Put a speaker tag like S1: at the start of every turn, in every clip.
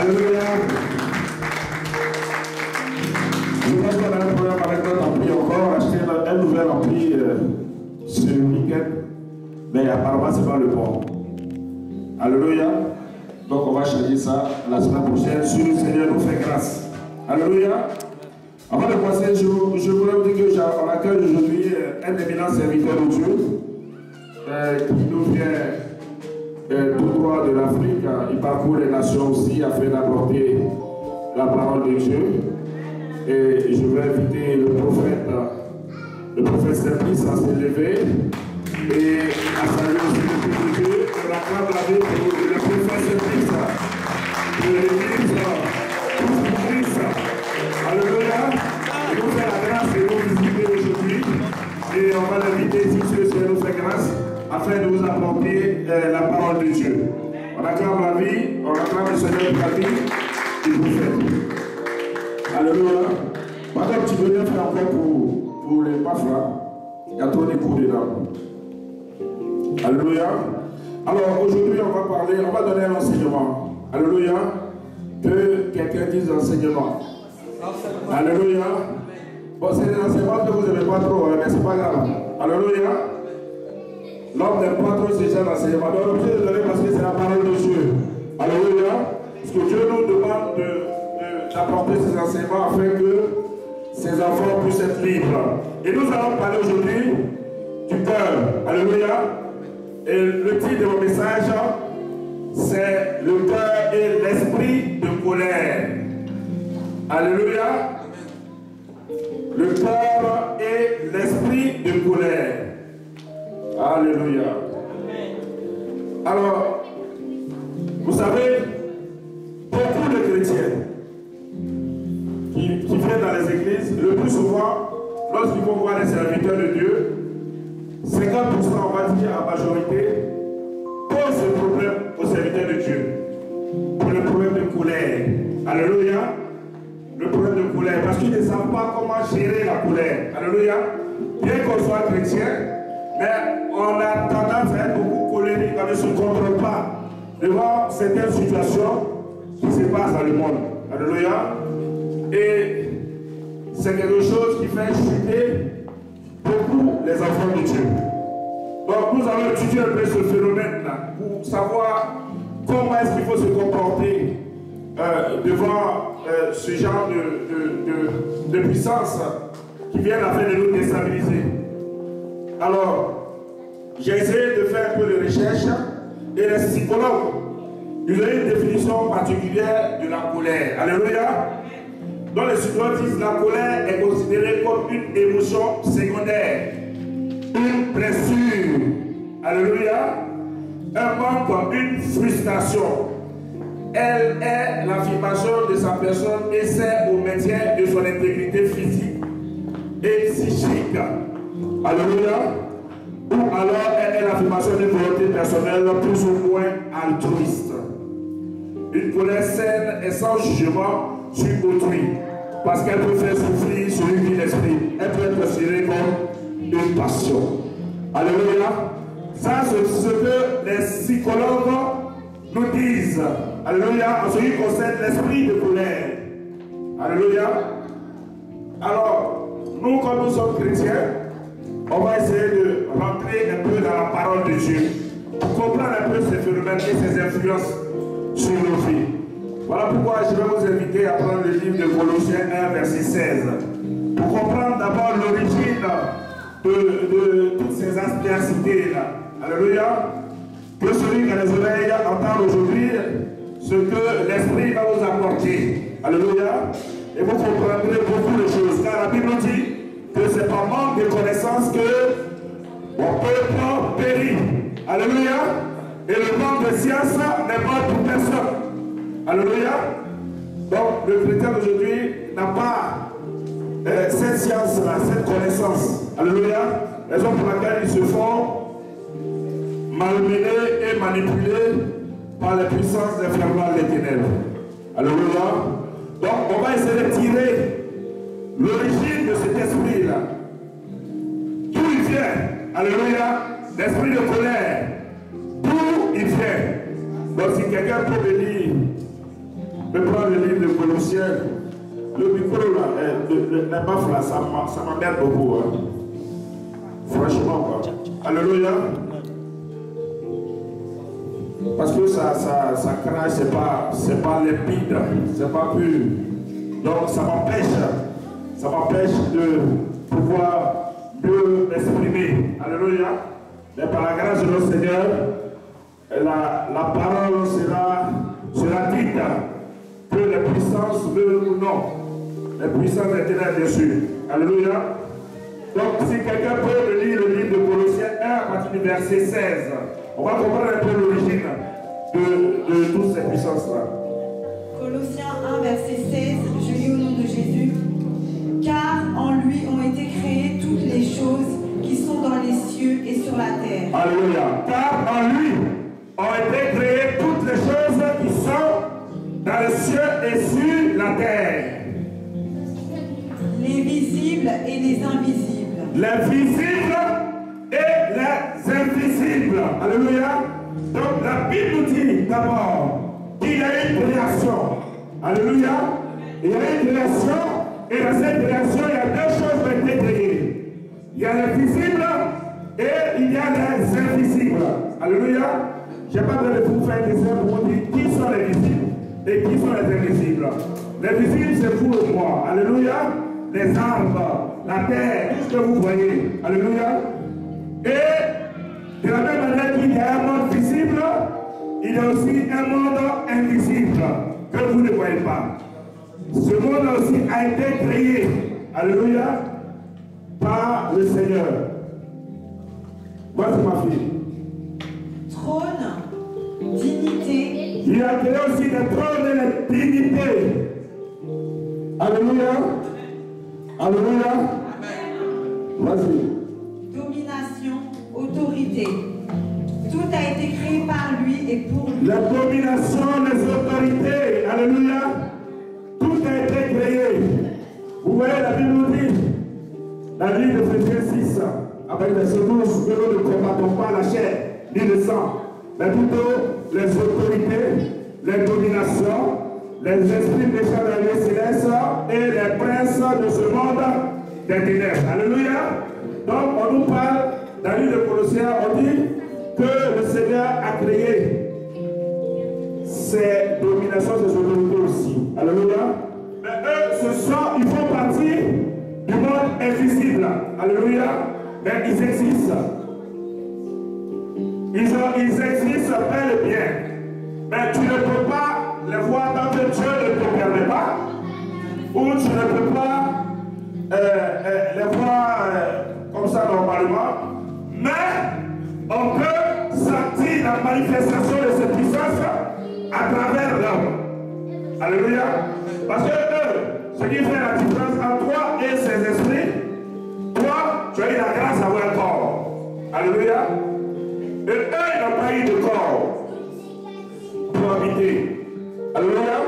S1: Alléluia. Je pense qu'on a un problème avec notre ampli encore. Acheter un nouvel ampli ce week-end. Mais apparemment, ce n'est pas le bon. Alléluia. Donc on va changer ça la semaine prochaine. Si le Seigneur nous fait grâce. Alléluia. Avant de passer, je voulais vous dire qu'on accueille aujourd'hui un éminent serviteur de Dieu qui nous vient tout droit de l'Afrique. Il parcourt les nations aussi afin d'apporter la parole de Dieu. Et je vais inviter le prophète Simplice à s'élever et à saluer aussi le Fils de Dieu. On acclame la vie pour le prophète Simplice de l'Église. Alléluia. Il nous fait la grâce de nous visiter aujourd'hui. Et on va l'inviter ici, si le Seigneur nous fait grâce, afin de vous apporter la parole de Dieu. On acclame la vie, on acclame le Seigneur de la vie, il vous fait. Alléluia. Madame, tu veux bien faire encore pour les pafras. Il y a trop d'échos dedans. Alléluia. Alors aujourd'hui, on va parler, on va donner un enseignement. Alléluia. Que quelqu'un dise enseignement. Alléluia. Bon, c'est des enseignements que vous n'aimez pas trop, mais c'est pas grave. Alléluia. L'homme n'aime pas trop ces gens d'enseignement. Donc, on est donné parce que c'est la parole de Dieu. Alléluia. Parce que Dieu nous demande d'apporter ces enseignements afin que ses enfants puissent être libres. Et nous allons parler aujourd'hui du cœur. Alléluia. Et le titre de mon message, c'est le cœur et l'esprit de colère. Alléluia. Le cœur et l'esprit de colère. Alléluia. Alors, vous savez, beaucoup de chrétiens qui viennent dans les églises, le plus souvent, lorsqu'ils vont voir les serviteurs de Dieu, 50%, on va dire en majorité, posent ce problème aux serviteurs de Dieu. Pour le problème de colère. Alléluia. Le problème de colère. Parce qu'ils ne savent pas comment gérer la colère. Alléluia. Bien qu'on soit chrétien, mais on a tendance à être beaucoup colérique, on ne se contrôle pas devant certaines situations qui se passent dans le monde. Alléluia. Et c'est quelque chose qui fait chuter beaucoup les enfants de Dieu. Donc nous allons étudier un peu ce phénomène-là pour savoir comment est-ce qu'il faut se comporter devant ce genre de puissance qui viennent afin de nous déstabiliser. Alors, j'ai essayé de faire un peu de recherche et les psychologues, ils ont une définition particulière de la colère. Alléluia. Donc les psychologues disent que la colère est considérée comme une émotion secondaire, une blessure. Alléluia. Un manque, une frustration. Elle est l'affirmation de sa personne et c'est au maintien de son intégrité physique et psychique. Alléluia. Ou alors elle est l'affirmation d'une volonté personnelle plus ou moins altruiste. Une colère saine est sans jugement sur autrui, parce qu'elle peut faire souffrir celui qui l'exprime. Elle peut être considérée comme une passion. Alléluia. Ça, c'est ce que les psychologues nous disent. Alléluia. En ce qui concerne l'esprit de colère. Alléluia. Alors, nous, comme nous sommes chrétiens, on va essayer de rentrer un peu dans la parole de Dieu pour comprendre un peu ces phénomènes et ces influences sur nos vies. Voilà pourquoi je vais vous inviter à prendre le livre de Colossiens 1, verset 16, pour comprendre d'abord l'origine de toutes ces adversités-là. Alléluia. Que celui qui a les oreilles entende aujourd'hui ce que l'Esprit va vous apporter. Alléluia. Et vous comprendrez beaucoup de choses. Car la Bible dit que c'est par manque de connaissance que mon peuple périt. Alléluia. Et le manque de science n'est pas pour personne. Alléluia. Donc le chrétien d'aujourd'hui n'a pas cette science-là, cette connaissance. Alléluia. Raison pour laquelle ils se font malmenés et manipulés par les puissances infernales des ténèbres. Alléluia. Donc on va essayer de tirer l'origine de cet esprit-là. D'où il vient. Alléluia. L'esprit de colère. D'où il vient. Donc si quelqu'un peut me Colossiens, le micro là, la baffe là, ça m'emmerde beaucoup. Hein. Franchement, quoi. Alléluia. Parce que ça crache, c'est pas limpide, c'est pas pur. Donc ça m'empêche de pouvoir mieux m'exprimer. Alléluia. Mais par la grâce de notre Seigneur, la parole sera dite, que les puissances veulent ou non. Les puissances éternelles dessus. Alléluia. Donc si quelqu'un peut me lire le livre de Colossiens 1 à partir du verset 16, on va comprendre un peu l'origine de toutes ces puissances-là.
S2: Colossiens 1 verset 16, je lis au nom de Jésus. Car en lui ont été créées toutes les choses qui sont dans les cieux et sur la terre.
S1: Alléluia. Car en lui ont été créées toutes les choses qui sont dans les cieux et sur la terre.
S2: Les visibles et les invisibles.
S1: Les visibles et les invisibles. Alléluia. Donc la Bible nous dit d'abord qu'il y a une création. Alléluia. Il y a une création et dans cette création, il y a deux choses qui ont été créées. Il y a les visibles et il y a les invisibles. Alléluia. Je n'ai pas besoin de vous faire des dessin pour vous dire qui sont les visibles et qui sont les invisibles. Les visibles, c'est vous et moi. Alléluia. Les arbres, la terre, tout ce que vous voyez. Alléluia. Et de la même manière qu'il y a un monde visible, il y a aussi un monde invisible que vous ne voyez pas. Ce monde aussi a été créé, alléluia, par le Seigneur. Voici ma fille.
S2: Trône, dignité.
S1: Il a créé aussi des trônes et les dignités. Alléluia. Alléluia. Vas-y.
S2: Domination, autorité. Tout a été créé par lui et pour lui.
S1: La domination, les autorités. Alléluia. Tout a été créé. Vous voyez, la Bible nous dit, la Bible de Ephésiens 6, avec les 12, que nous ne combattons pas la chair ni le sang, mais plutôt les autorités, les dominations, les esprits méchants dans les célestes et les princes de ce monde des ténèbres. Alléluia. Donc on nous parle, dans le livre de Colossiens, on dit que le Seigneur a créé ces dominations, ces autorités aussi. Alléluia. Mais eux, ils font partie du monde invisible. Alléluia. Mais ils existent. Ils existent bel et bien. Mais tu ne peux pas les voir tant que Dieu ne te permet pas. Ou tu ne peux pas les voir comme ça normalement. Mais on peut sentir la manifestation de cette puissance à travers l'homme. Alléluia. Parce que eux, ce qui fait la différence entre toi et ces esprits, toi, tu as eu la grâce d'avoir un corps. Alléluia. Et eux, ils n'ont pas eu de corps pour habiter. Alléluia.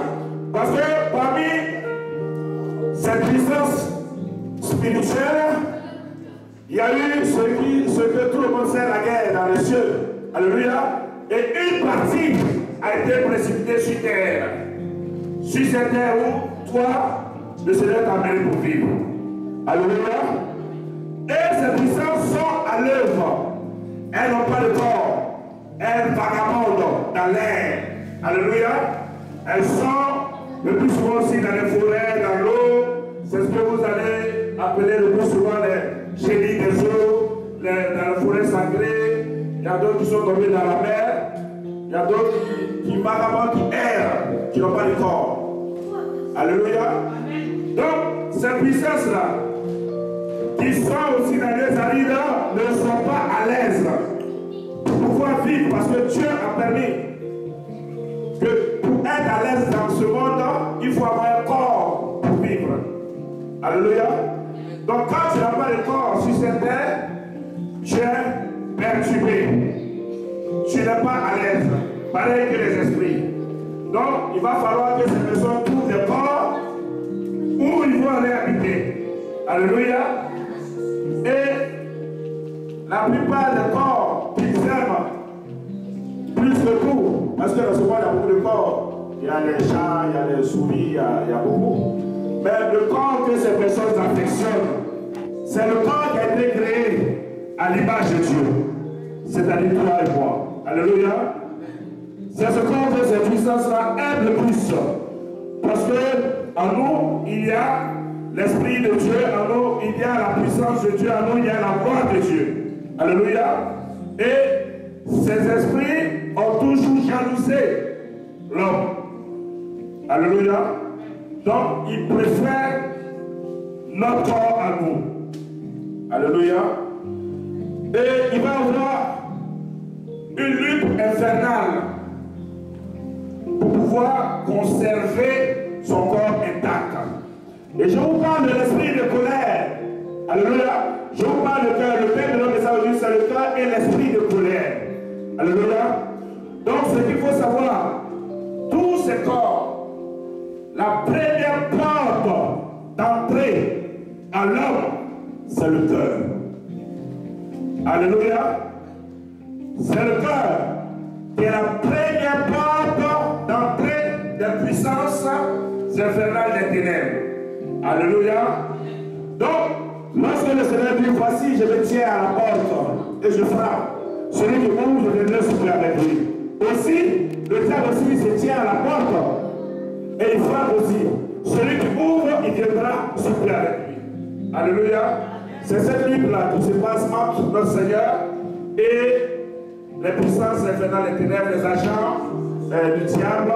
S1: Parce que parmi cette puissance spirituelle, il y a eu ce que tout le monde sait, la guerre dans les cieux. Alléluia. Et une partie a été précipitée sur terre. Sur cette terre où toi, le Seigneur t'a amené pour vivre. Alléluia. Et ces puissances sont à l'œuvre. Elles n'ont pas de corps. Elles vagabondent dans l'air. Alléluia. Elles sont le plus souvent aussi dans les forêts, dans l'eau. C'est ce que vous allez appeler le plus souvent les génies des eaux, dans la forêt sacrée. Il y a d'autres qui sont tombés dans la mer. Il y a d'autres qui vagabondent, qui errent, qui n'ont pas de corps. Alléluia. Donc, ces puissances-là, qui sont aussi dans les arides, ne sont pas à l'aise pour pouvoir vivre, parce que Dieu a permis que pour être à l'aise dans ce monde, il faut avoir un corps pour vivre. Alléluia. Donc quand tu n'as pas de corps sur cette terre, tu es perturbé. Tu n'es pas à l'aise, pareil que les esprits. Donc il va falloir que ces personnes trouvent des corps où ils vont aller habiter. Alléluia. Et la plupart des corps qu'ils aiment plus que tout, parce que dans ce monde il y a beaucoup de corps, il il y a les chats, il y a les souris, il y a beaucoup. Mais le corps que ces personnes affectionnent, c'est le corps qui a été créé à l'image de Dieu. C'est-à-dire toi et moi. Alléluia. C'est ce corps que ces puissances-là aiment le plus. Parce que en nous, il y a l'Esprit de Dieu, en nous, il y a la puissance de Dieu, en nous, il y a la voix de Dieu. Alléluia. Et ces esprits ont toujours jalousé l'homme. Alléluia. Donc, ils préfèrent notre corps à nous. Alléluia. Et il va y avoir une lutte infernale pour pouvoir conserver son corps intact. Et je vous parle de l'esprit de colère. Alléluia. Je vous parle de cœur. Le thème de notre message aujourd'hui, c'est le cœur et l'esprit de colère. Alléluia. Donc, ce qu'il faut savoir, tous ces corps, la première porte d'entrée à l'homme, c'est le cœur. Alléluia. C'est le cœur qui est la première porte d'entrée des puissances infernales des ténèbres. Alléluia. Donc, lorsque le Seigneur dit, voici, je me tiens à la porte et je frappe. Celui qui ouvre, je viendrai souper avec lui. Aussi, le diable aussi se tient à la porte et il frappe aussi. Celui qui ouvre, il viendra souper avec lui. Alléluia. C'est cette lutte-là qui se passe entre notre Seigneur et les puissances infernales des ténèbres, les agents du diable,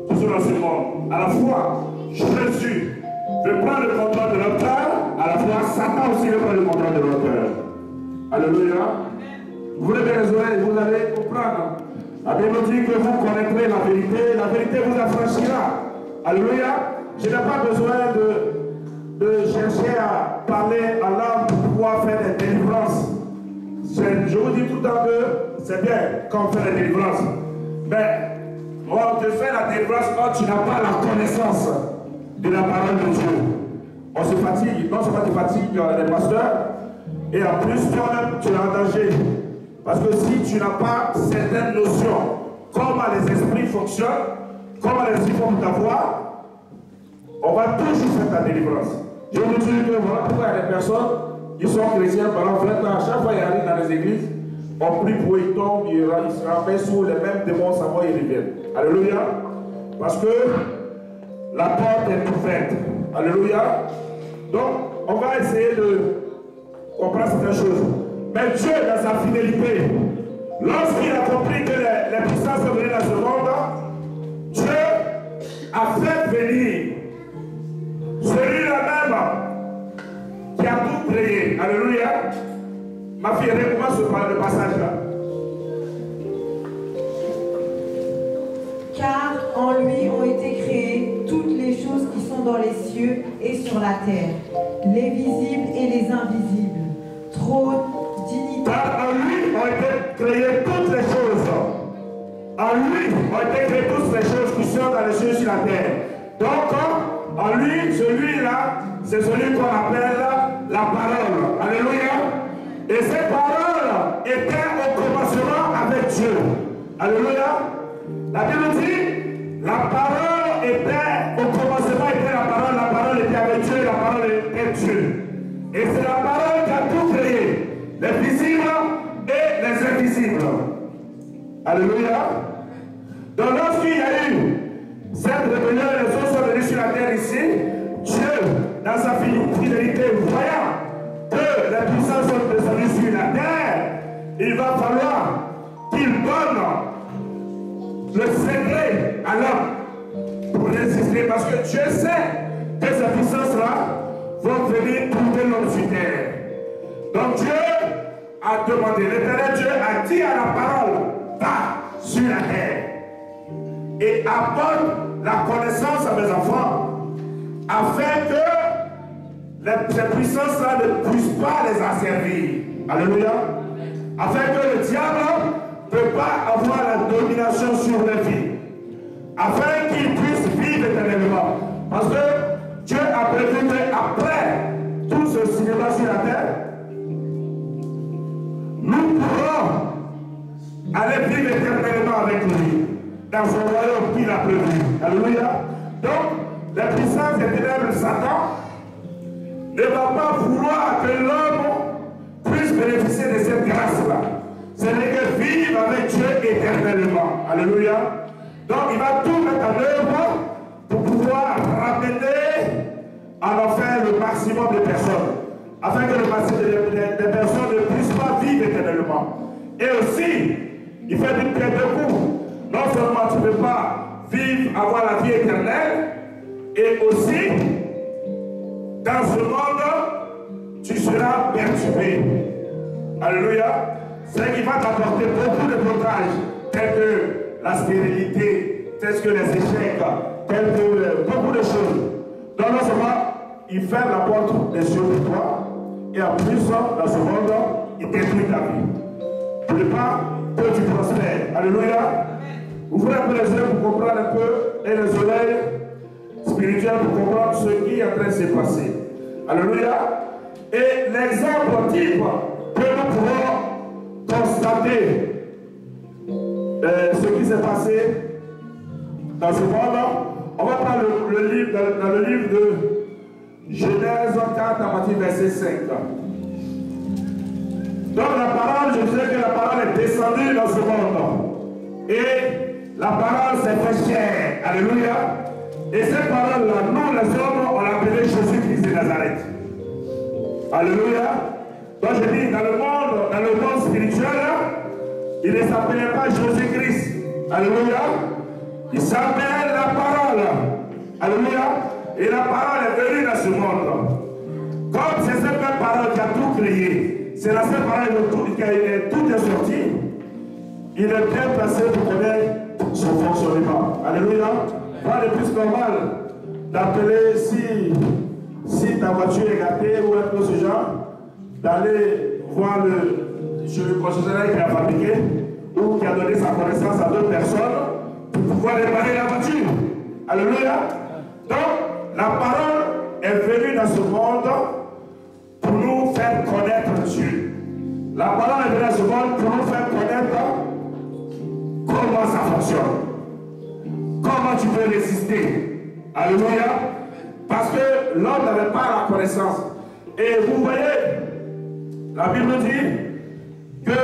S1: qui sont dans ce monde. À la fois, Jésus veut prendre le contrôle de notre cœur, à la fois, Satan aussi veut prendre le contrôle de notre cœur. Alléluia. Vous levez les oreilles, vous allez comprendre. La Bible dit que vous connaîtrez la vérité vous affranchira. Alléluia. Je n'ai pas besoin de chercher à parler à l'âme pour pouvoir faire des délivrances. Je vous dis tout le temps que c'est bien quand on fait la délivrance. Mais on te fait la délivrance quand tu n'as pas la connaissance de la parole de Dieu. On se fatigue, non seulement tu fatigues les pasteurs, et en plus toi-même tu es en danger. Parce que si tu n'as pas certaines notions, comment les esprits fonctionnent, comment les esprits font ta voix, on va toujours faire ta délivrance. Je vous dis que voilà pourquoi il y a des personnes qui sont chrétiens pendant 20 ans, à chaque fois qu'ils arrivent dans les églises, on prie pour eux, ils tombent, ils se ramènent sous les mêmes démons, ça va, ils reviennent. Alléluia. Parce que la porte est ouverte. Alléluia. Donc, on va essayer de comprendre certaines choses. Mais Dieu, dans sa fidélité, lorsqu'il a compris que les puissances sont venues dans ce monde, Dieu a fait venir celui-là même qui a tout créé. Alléluia. Ma fille, recommence le passage là.
S2: Car en lui ont été créées toutes les choses qui sont dans les cieux et sur la terre, les visibles et les invisibles, trône, dignité.
S1: Car en lui ont été créées toutes les choses. En lui ont été créées toutes les choses qui sont dans les cieux et sur la terre. Donc, en lui, celui-là, c'est celui qu'on appelle la parole. Alléluia. Et cette parole était au commencement avec Dieu. Alléluia. La Bible dit, la parole était au commencement, était la parole était avec Dieu, la parole était Dieu. Et c'est la parole qui a tout créé, les visibles et les invisibles. Alléluia. Donc lorsqu'il y a eu cette rébellion, les autres sont venus sur la terre ici, Dieu, dans sa fidélité, voyant que les puissances sont descendues sur la terre, il va falloir qu'il donne le secret à l'homme pour résister, parce que Dieu sait que ces puissances-là vont venir trouver l'homme sur terre. Donc Dieu a demandé, l'Éternel Dieu a dit à la parole, va sur la terre et apporte la connaissance à mes enfants, afin que ces puissances-là ne puissent pas les asservir. Alléluia. Afin que le diable ne peut pas avoir la domination sur les vies. Afin qu'ils puissent vivre éternellement. Parce que Dieu a prévu qu'après tout ce cinéma sur la terre, nous pourrons aller vivre éternellement avec lui. dans son royaume qu'il a prévu. Alléluia. Donc, la puissance des ténèbres, Satan, ne va pas vouloir que l'homme puisse bénéficier de cette grâce-là. C'est que vivre avec Dieu éternellement. Alléluia. Donc, il va tout mettre en œuvre pour pouvoir ramener à l'enfer le maximum de personnes, afin que le maximum de personnes ne puissent pas vivre éternellement. Et aussi, il fait une pierre de coups. Non seulement tu ne peux pas vivre, avoir la vie éternelle, et aussi, dans ce monde, tu seras perturbé. Alléluia. C'est qu'il va t'apporter beaucoup de blocages, tels que la stérilité, tels que les échecs, tels que beaucoup de choses. Donc non seulement, il ferme la porte des cieux pour toi, et en plus, dans ce monde, il détruit ta vie. Pour ne pas que tu prospères. Alléluia. Ouvrez un peu les yeux pour comprendre un peu, et les oreilles spirituelles pour comprendre ce qui est en train de se passer. Alléluia. Et l'exemple type que nous pouvons constater ce qui s'est passé dans ce monde, on va prendre le livre, dans le livre de Genèse 4 à partir du verset 5. Donc la parole, je disais que la parole est descendue dans ce monde. Et la parole s'est fait chair. Alléluia. Et cette parole-là, nous les hommes, on l'appelait Jésus-Christ de Nazareth. Alléluia. Donc je dis, dans le monde spirituel, il ne s'appelait pas Jésus-Christ. Alléluia. Il s'appelle la parole. Alléluia. Et la parole est venue dans ce monde. Comme c'est cette même parole qui a tout créé, c'est la seule parole qui a tout est sorti, il est bien placé pour connaître son fonctionnement. Alléluia. Pas de plus normal d'appeler si ta voiture est gâtée ou un peu ce genre, d'aller voir chez le concessionnaire qui a fabriqué ou qui a donné sa connaissance à d'autres personnes pour pouvoir réparer la voiture. Alléluia. Donc, la parole est venue dans ce monde pour nous faire connaître Dieu. La parole est venue dans ce monde pour nous faire connaître comment ça fonctionne. Comment tu peux résister. Alléluia. Parce que l'homme n'avait pas la connaissance. Et vous voyez, la Bible dit que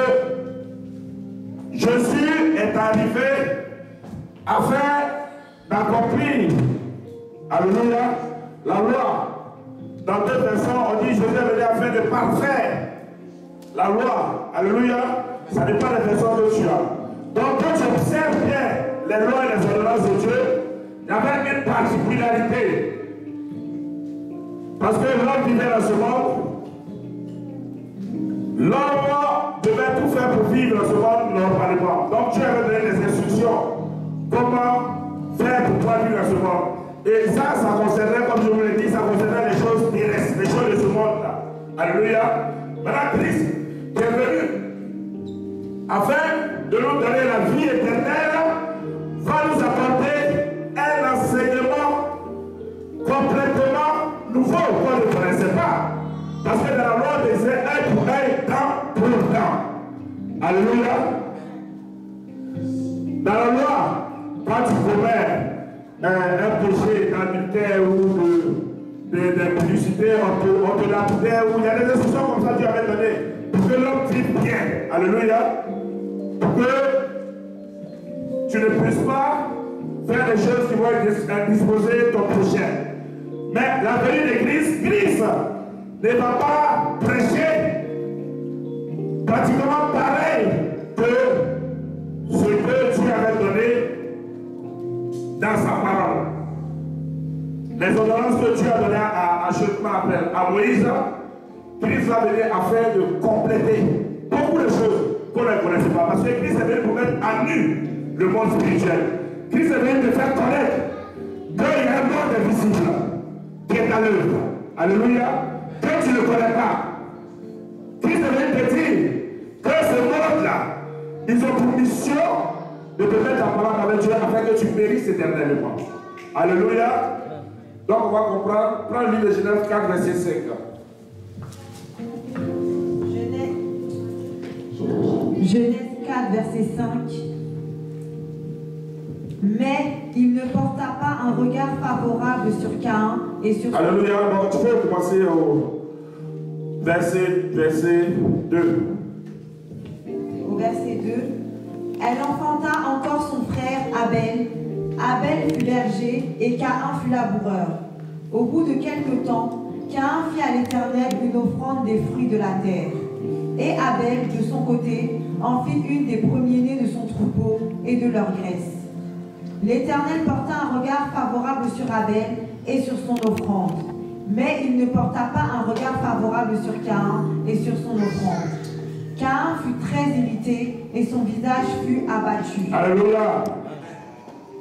S1: Jésus est arrivé afin d'accomplir, alléluia, la loi. Dans deux versets, on dit Jésus est venu afin de parfaire la loi. Alléluia. Ça n'est pas la version de Dieu. Donc quand tu observes bien les lois et les ordonnances de Dieu, il y avait une particularité. Parce que l'homme vivait dans ce monde, l'homme devait tout faire pour vivre dans ce monde normalement. Donc Dieu avait donné des instructions. Comment faire pour pouvoir vivre dans ce monde. Et ça concernait, comme je vous l'ai dit, ça concernait les choses terrestres, les choses de ce monde-là. Alléluia. Maintenant, Christ est venu afin de nous donner la vie éternelle, va nous apporter un enseignement complètement nouveau qu'on ne connaissait pas. Parce que dans la loi, on disait un pour un, temps pour temps. Alléluia. Dans la loi, quand tu commets un péché d'adultère ou de publicité, on te lapidait, ou il y a des instructions comme ça que Dieu avait donné pour que l'homme vive bien. Alléluia. Pour que tu ne puisses pas faire des choses qui vont indisposer ton prochain. Mais la venue de Christ ne va pas prêcher pratiquement pareil que ce que Dieu avait donné dans sa parole. Les ordonnances que Dieu a données à Moïse, Christ va venir afin de compléter beaucoup de choses qu'on ne connaissait pas. Parce que Christ est venu pour mettre à nu le monde spirituel. Christ est venu te faire connaître qu'il y a un monde invisible qui est à l'œuvre. Alléluia. Que tu ne connais pas. Christ est venu te dire que ce monde-là, ils ont pour mission de te mettre en parole avec Dieu afin que tu périsses éternellement. Alléluia. Donc on va comprendre. Prends le livre de Genèse 4, verset 5.
S2: Genèse 4, verset 5. Mais il ne porta pas un regard favorable sur Caïn et sur son...
S1: Alléluia. Donc tu peux commencer au verset 2.
S2: Au verset 2. Elle enfanta encore son frère Abel. Abel fut berger et Caïn fut laboureur. Au bout de quelque temps, Caïn fit à l'Éternel une offrande des fruits de la terre. Et Abel, de son côté, en fit une des premiers-nés de son troupeau et de leur graisse. L'Éternel porta un regard favorable sur Abel et sur son offrande, mais il ne porta pas un regard favorable sur Caïn et sur son offrande. Caïn fut très irrité et son visage fut abattu.
S1: Alléluia.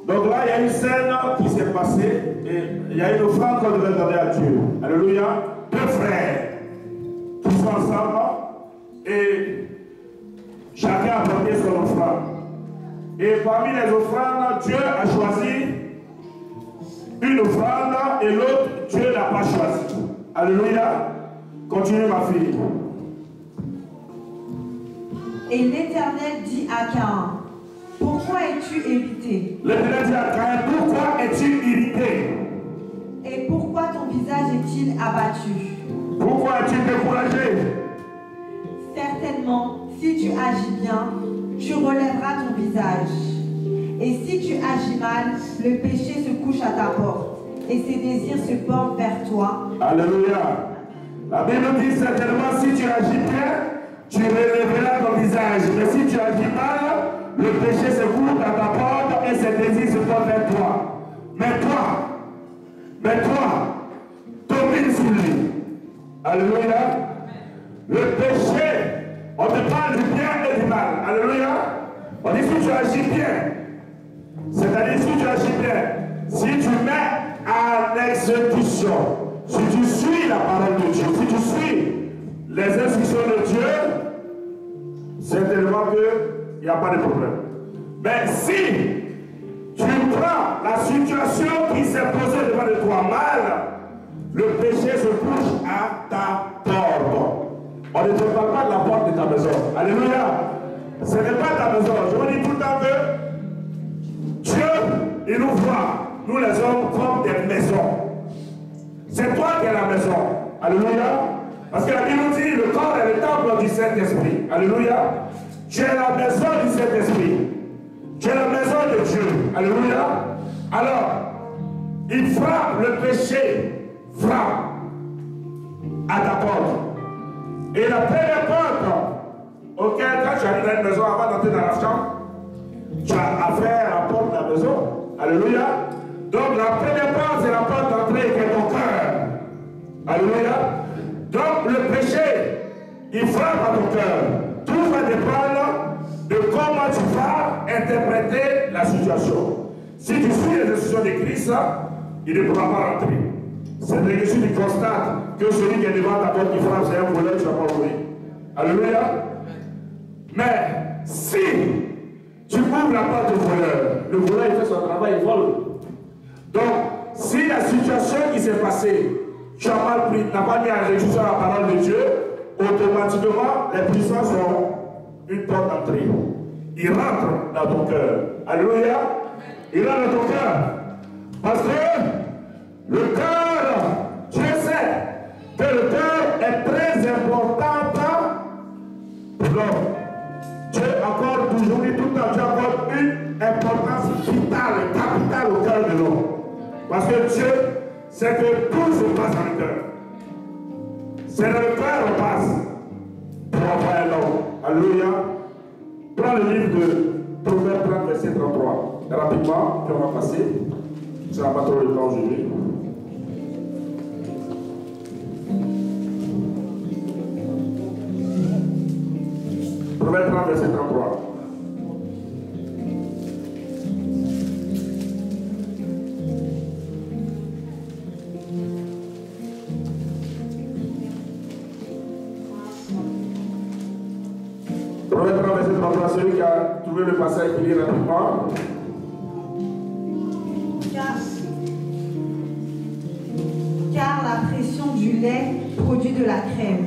S1: Donc là, il y a une scène qui s'est passée et il y a une offrande qu'on devait donner à Dieu. Alléluia. Deux frères qui sont ensemble et chacun a apporté son offrande. Et parmi les offrandes, Dieu a choisi une offrande et l'autre, Dieu n'a pas choisi. Alléluia. Continue ma fille.
S2: Et l'Éternel dit à Caïn, pourquoi es-tu irrité?
S1: L'Éternel dit à Caïn, pourquoi es-tu irrité?
S2: Et pourquoi ton visage est-il abattu?
S1: Pourquoi es-tu découragé?
S2: Certainement, si tu agis bien, tu relèveras ton visage. Et si tu agis mal, le péché se couche à ta porte, et ses désirs se portent vers toi.
S1: Alléluia. La Bible dit certainement, si tu agis bien, tu relèveras ton visage. Mais si tu agis mal, le péché se couche à ta porte et ses désirs se portent vers toi. Mais toi, domine sur lui. Alléluia. Le péché, on te parle du bien et du mal. Alléluia. On dit si tu agis bien, c'est-à-dire si tu agis bien, si tu mets en exécution, si tu suis la parole de Dieu, si tu suis les instructions de Dieu, certainement qu'il n'y a pas de problème. Mais si tu prends la situation qui s'est posée devant toi mal, le péché se couche à ta porte. On ne te parle pas de la porte de ta maison. Alléluia. Ce n'est pas ta maison. Je vous dis tout le temps que Dieu, il nous voit, nous les hommes, comme des maisons. C'est toi qui es la maison. Alléluia. Parce que la Bible nous dit, le corps est le temple du Saint-Esprit. Alléluia. Tu es la maison du Saint-Esprit. Tu es la maison de Dieu. Alléluia. Alors, il frappe, le péché frappe à ta porte. Et la première porte auquel, quand tu arrives dans une maison, avant d'entrer dans la chambre, tu as affaire à la porte de la maison. Alléluia. Donc la première porte, c'est la porte d'entrée qui est ton cœur. Alléluia. Donc le péché, il frappe à ton cœur. Tout va dépendre de comment tu vas interpréter la situation. Si tu suis les instructions de Christ, il ne pourra pas rentrer. C'est vrai que si tu constates que celui qui est devant ta porte qui frappe, c'est un voleur, tu ne vas pas ouvrir. Alléluia. Mais si tu ouvres la porte au voleur, le voleur il fait son travail, il vole. Donc, si la situation qui s'est passée, tu as mal pris, n'as pas mis en exécution la parole de Dieu, automatiquement, les puissances ont une porte d'entrée. Ils rentrent dans ton cœur. Alléluia. Ils rentrent dans ton cœur. Parce que le cœur, Dieu sait que le cœur est très important pour l'homme. Dieu accorde toujours tout le temps, Dieu accorde une importance vitale, capitale au cœur de l'homme. Parce que Dieu sait que tout se passe dans le cœur. C'est dans le cœur qu'on passe pour envoyer l'homme. Alléluia. Prends le livre de Proverbe 30, verset 33. Rapidement, puis on va passer. Ça n'a pas trop le temps aujourd'hui. Proverbe 30, verset 33. Proverbe 30, verset 33, celui qui a trouvé le passage qui lit rapidement.
S2: Car la pression du lait produit de la crème,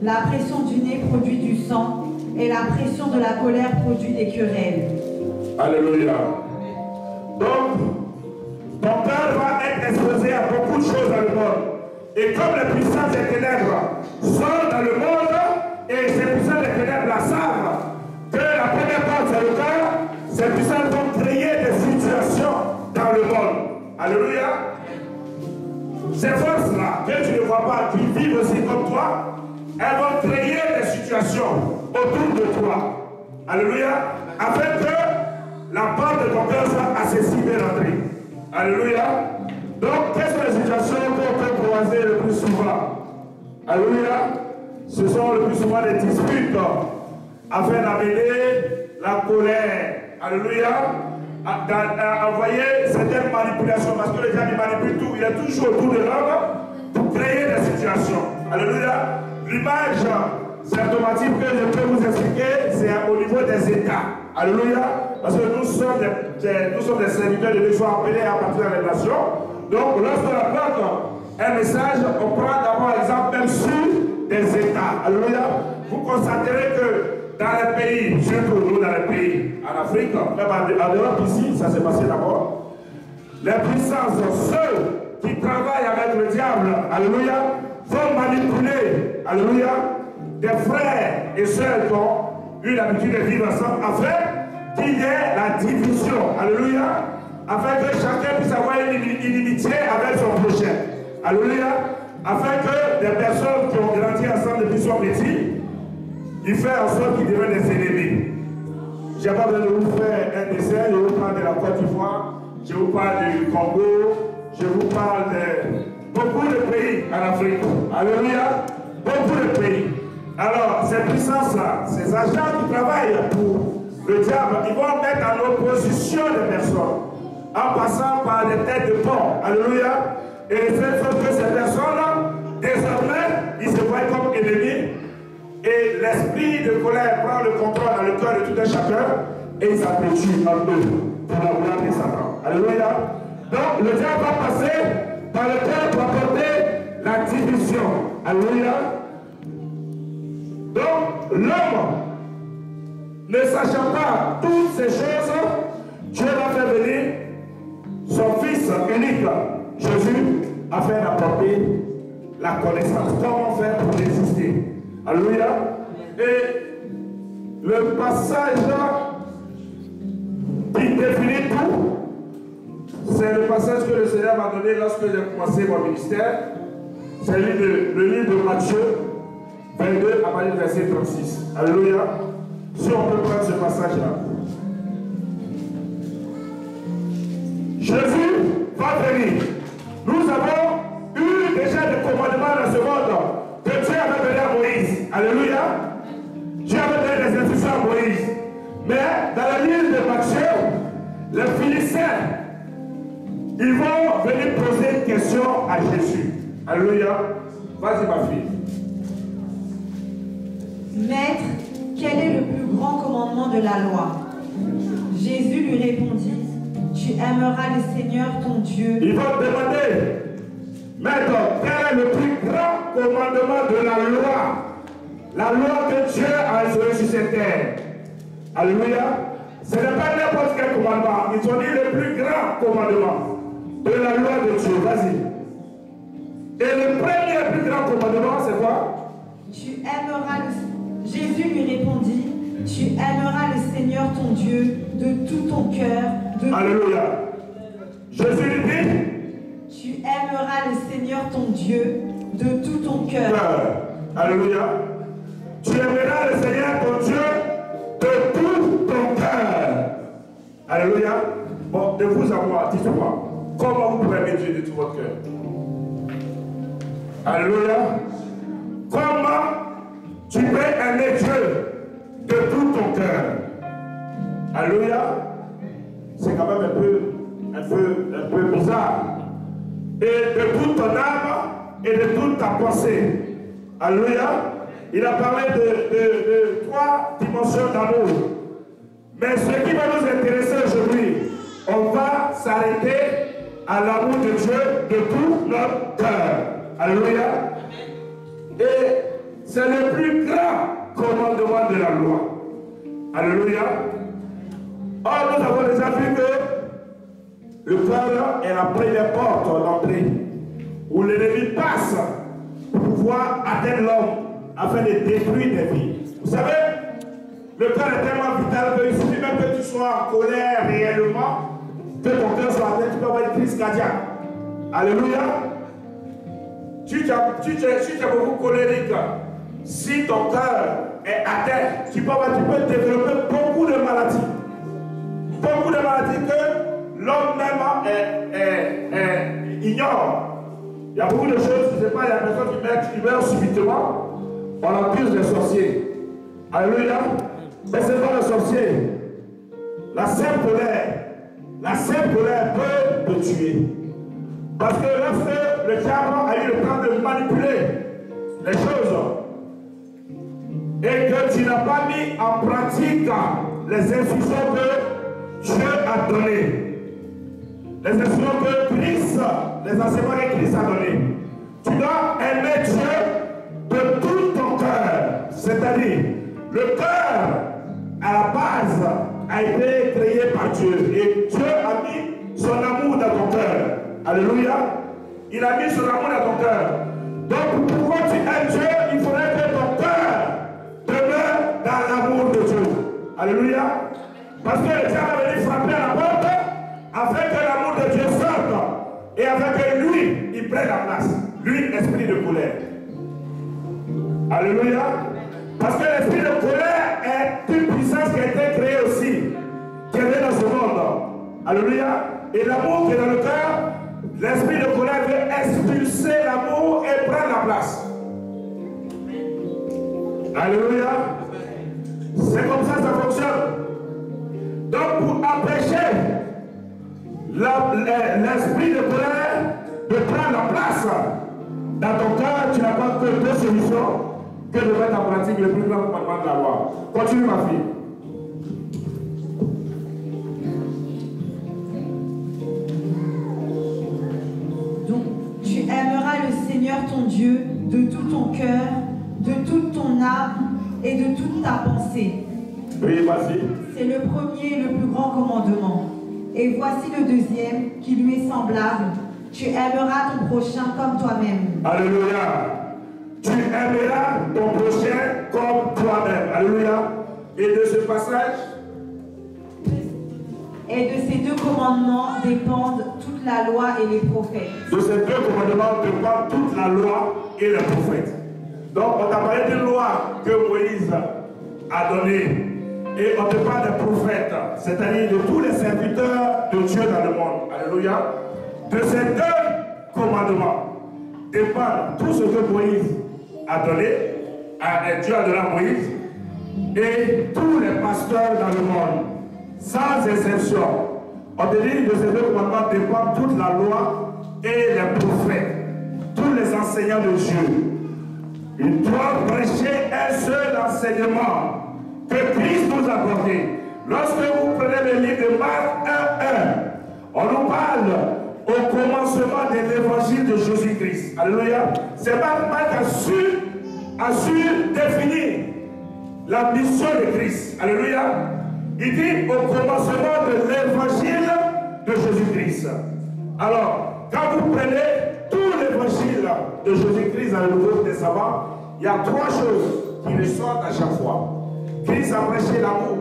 S2: la pression du nez produit du sang, et la pression de la colère produit des querelles.
S1: Alléluia. Donc, ton cœur va être exposé à beaucoup de choses dans le monde. Et comme les puissances des ténèbres sont dans le monde, et ces puissances des ténèbres la savent, que la première porte c'est le cœur, ces puissances vont créer des situations dans le monde. Alléluia. Ces forces-là, que tu ne vois pas, qui vivent aussi comme toi, elles vont créer des situations autour de toi. Alléluia. Afin que la porte de ton cœur soit accessible et rentrée. Alléluia. Donc, quelles sont les situations qu'on peut croiser le plus souvent? Alléluia. Ce sont le plus souvent des disputes afin d'amener la colère. Alléluia. Envoyer certaines manipulations parce que le diable manipule tout. Il est toujours autour de l'homme pour créer des situations. Alléluia. L'image symptomatique que je peux vous expliquer, c'est au niveau des États. Alléluia. Parce que nous sommes des serviteurs de Dieu, qui sont appelés à partir de la nation. Donc, lorsqu'on apporte un message, on prend d'abord exemple même sur des États. Alléluia. Vous constaterez que dans les pays, surtout nous dans les pays, en Afrique, même en Europe ici, ça s'est passé d'abord. Les puissances, ceux qui travaillent avec le diable, alléluia, vont manipuler, alléluia, des frères et sœurs qui ont eu l'habitude de vivre ensemble afin qu'il y ait la division, alléluia, afin que chacun puisse avoir une inimitié avec son prochain, alléluia, afin que des personnes qui ont grandi ensemble depuis son petit, ils font en sorte qu'ils deviennent des ennemis. Je n'ai pas besoin de vous faire un dessin, je vous parle de la Côte d'Ivoire, je vous parle du Congo, je vous parle de beaucoup de pays en Afrique, alléluia, beaucoup de pays. Alors, ces puissances-là, ces agents qui travaillent pour le diable, ils vont mettre en opposition des personnes, en passant par des têtes de pont. Alléluia. Et le fait que ces personnes-là, désormais, ils se voient comme ennemis. Et l'esprit de colère prend le contrôle dans le cœur de tout un chacun. Et ils s'apprécient en eux pour la gloire de Satan. Alléluia. Donc, le diable va passer par le cœur pour apporter la division. Alléluia. Donc, l'homme, ne sachant pas toutes ces choses, Dieu va faire venir son fils unique, Jésus, afin d'apporter la connaissance. Comment faire pour résister? Alléluia. Et le passage qui définit tout, c'est le passage que le Seigneur m'a donné lorsque j'ai commencé mon ministère. C'est le livre de Matthieu 22 à partir du verset 36. Alléluia. Si on peut prendre ce passage-là. Jésus va venir. Nous avons eu déjà des commandements dans ce monde que Dieu avait donné à Moïse. Alléluia. Dieu avait donné des instructions à Moïse. Mais dans la livre de Matthieu, les Philistins, ils vont venir poser une question à Jésus. Alléluia. Vas-y ma fille.
S2: Maître, quel est le plus grand commandement de la loi? Jésus lui répondit, tu aimeras le Seigneur ton Dieu.
S1: Il va te demander, Maître, quel est le plus grand commandement de la loi? La loi que Dieu a instaurée sur cette terre. Alléluia. Ce n'est pas n'importe quel commandement. Ils ont dit le plus grand commandement de la loi de Dieu. Vas-y. Et le premier plus grand commandement, c'est quoi?
S2: Tu aimeras le... Jésus lui répondit, tu aimeras le Seigneur ton Dieu de tout ton cœur.
S1: Alléluia. Jésus lui dit,
S2: tu aimeras le Seigneur ton Dieu de tout ton cœur.
S1: Alléluia. Tu aimeras le Seigneur ton Dieu de tout ton cœur. Alléluia. Bon, de vous à moi, dites-moi, comment vous pouvez aimer Dieu de tout votre cœur? Alléluia. Comment tu peux aimer Dieu de tout ton cœur? Alléluia. C'est quand même un peu bizarre. Et de toute ton âme et de toute ta pensée. Alléluia. Il a parlé de trois dimensions d'amour. Mais ce qui va nous intéresser aujourd'hui, on va s'arrêter à l'amour de Dieu de tout notre cœur. Alléluia. Et c'est le plus grand commandement de la loi. Alléluia. Or, nous avons déjà vu que Le cœur est la première porte d'entrée où l'ennemi passe pour pouvoir atteindre l'homme afin de détruire des vies. Vous savez, le cœur est tellement vital qu'il suffit même que tu sois en colère réellement, que ton cœur soit atteint, tu peux avoir une crise cardiaque. Alléluia. Si tu es beaucoup colérique, si ton cœur est atteint, tu peux développer beaucoup de maladies. Beaucoup de maladies que l'homme même ignore. Il y a beaucoup de choses, je ne sais pas, il y a des personnes qui meurent subitement. On accuse les sorciers. Alléluia. Mais ce n'est pas le sorcier. La simple colère peut te tuer. Parce que lorsque le diable a eu le temps de manipuler les choses et que tu n'as pas mis en pratique les instructions que Dieu a données, les instructions que Christ, les enseignements que Christ a donnés, tu dois aimer Dieu de tout ton cœur. C'est-à-dire, le cœur, à la base, a été créé par Dieu. Et Dieu a mis son amour dans ton cœur. Alléluia. Il a mis son amour dans ton cœur. Donc, pour que tu aimes Dieu, il faudrait que ton cœur demeure dans l'amour de Dieu. Alléluia. Parce que le diable est venu frapper à la porte afin que l'amour de Dieu sorte et afin que lui, il prenne la place. Lui, esprit de colère. Alléluia. Parce que l'esprit de colère est une puissance qui a été créée aussi, qui est venue dans ce monde. Alléluia. Et l'amour qui est dans le cœur, l'esprit de colère veut expulser l'amour et prendre la place. Alléluia. C'est comme ça fonctionne. Donc pour empêcher l'esprit de colère de prendre la place dans ton cœur, tu n'as pas que deux solutions que de mettre en pratique le plus grand commandement de la loi. Continue ma fille.
S2: Donc tu aimeras le Seigneur ton Dieu de tout ton cœur, de toute ton âme et de toute ta pensée.
S1: Oui, vas-y.
S2: C'est le premier et le plus grand commandement. Et voici le deuxième qui lui est semblable. Tu aimeras ton prochain comme toi-même.
S1: Alléluia. Tu aimeras ton prochain comme toi-même. Alléluia. Et de ce passage,
S2: et de ces deux commandements dépendent toute la loi et les prophètes.
S1: De ces deux commandements dépendent toute la loi et les prophètes. Donc on t'a parlé d'une loi que Moïse a donnée. Et on te parle des prophètes, c'est-à-dire de tous les serviteurs de Dieu dans le monde. Alléluia. De ces deux commandements dépendent tout ce que Moïse a donné, Dieu a donné à Moïse, et tous les pasteurs dans le monde, sans exception. On te dit de ces deux commandements dépendent toute la loi et les prophètes, tous les enseignants de Dieu. Ils doivent prêcher un seul enseignement que Christ nous a donné. Lorsque vous prenez le livre de Marc 1:1, on nous parle au commencement de l'évangile de Jésus-Christ. Alléluia. C'est pas Marc a su définir la mission de Christ. Alléluia. Il dit au commencement de l'évangile de Jésus-Christ. Alors, quand vous prenez tout l'évangile de Jésus-Christ dans le Nouveau Testament, il y a trois choses qui ressortent à chaque fois. Christ a prêché l'amour,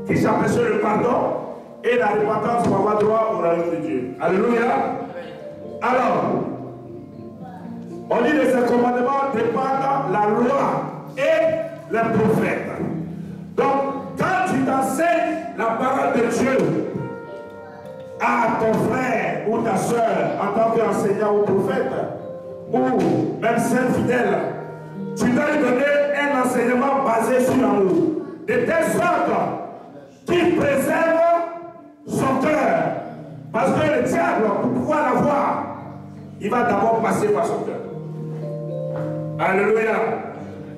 S1: Christ a prêché le pardon et la repentance pour avoir droit au royaume de Dieu. Alléluia. Alors, on dit de ces commandements dépendent la loi et les prophètes. Donc, quand tu t'enseignes la parole de Dieu à ton frère ou ta soeur en tant qu'enseignant ou prophète, ou même saint fidèle, tu dois lui donner un enseignement basé sur l'amour, de telle sorte qu'il préserve son cœur. Parce que le diable, pour pouvoir l'avoir, il va d'abord passer par son cœur. Alléluia.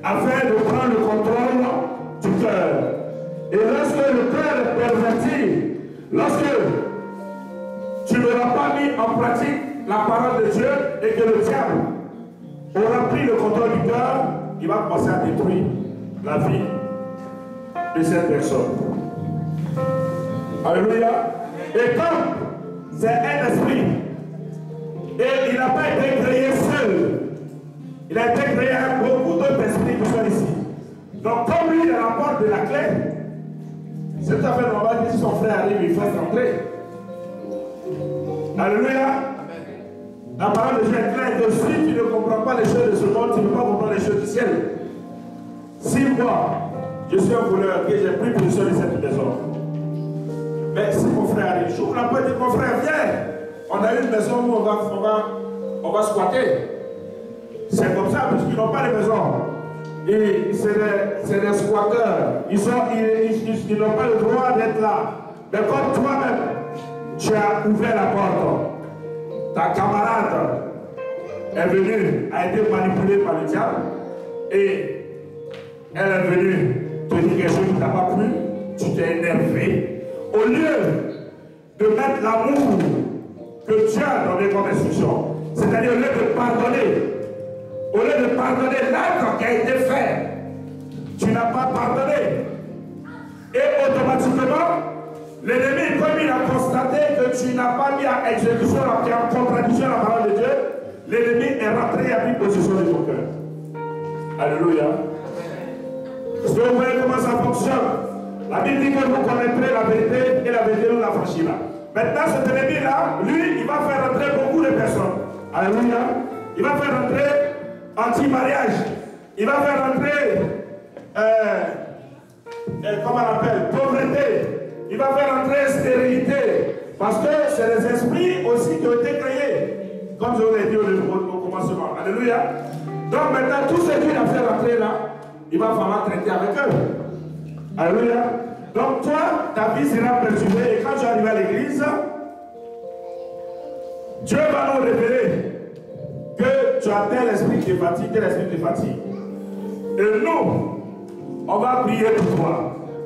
S1: Afin de prendre le contrôle du cœur. Et lorsque le cœur est perverti, lorsque tu n'auras pas mis en pratique la parole de Dieu et que le diable aura pris le contrôle du cœur, il va commencer à détruire la vie de cette personne. Alléluia. Et comme c'est un esprit. Et il n'a pas été créé seul. Il a été créé avec beaucoup d'autres esprits qui sont ici. Donc, comme lui, il a la porte de la clé, c'est tout à fait normal que si son frère arrive, il fasse entrer. Alléluia. La parole de Dieu est claire que si tu ne comprends pas les choses de ce monde, tu ne peux pas comprendre les choses du ciel. Si moi, je suis un voleur et j'ai pris possession de cette maison, mais si mon frère arrive, j'ouvre la porte et dis mon frère, viens. On a une maison où on va squatter. C'est comme ça, puisqu'ils n'ont pas de maison. Et c'est des squatteurs. Ils n'ont pas le droit d'être là. Mais comme toi-même, tu as ouvert la porte, ta camarade est venue, a été manipulée par le diable, et elle est venue te dire quelque chose qui ne t'a pas plu, tu t'es énervé. Au lieu de mettre l'amour que Dieu a donné comme instruction, c'est-à-dire au lieu de pardonner, au lieu de pardonner l'acte qui a été fait, tu n'as pas pardonné. Et automatiquement, l'ennemi, comme il a constaté que tu n'as pas mis à exécution, qui est en contradiction à la parole de Dieu, l'ennemi est rentré et a pris possession de ton cœur. Alléluia. Est-ce que vous voyez comment ça fonctionne? La Bible dit que vous connaîtrez la vérité et la vérité nous la franchira. Maintenant, cet ennemi-là, lui, il va faire rentrer beaucoup de personnes. Alléluia. Il va faire rentrer anti-mariage. Il va faire rentrer, comment on appelle, pauvreté. Il va faire rentrer stérilité. Parce que c'est les esprits aussi qui ont été créés. Comme je vous l'ai dit au commencement. Alléluia. Donc maintenant, tout ce qu'il a fait rentrer là, il va falloir traiter avec eux. Alléluia. Donc toi, ta vie sera perturbée. Et quand tu arrives à l'église, Dieu va nous révéler que tu as tel esprit qui te fatigue, tel esprit te fatigue. Et nous, on va prier pour toi.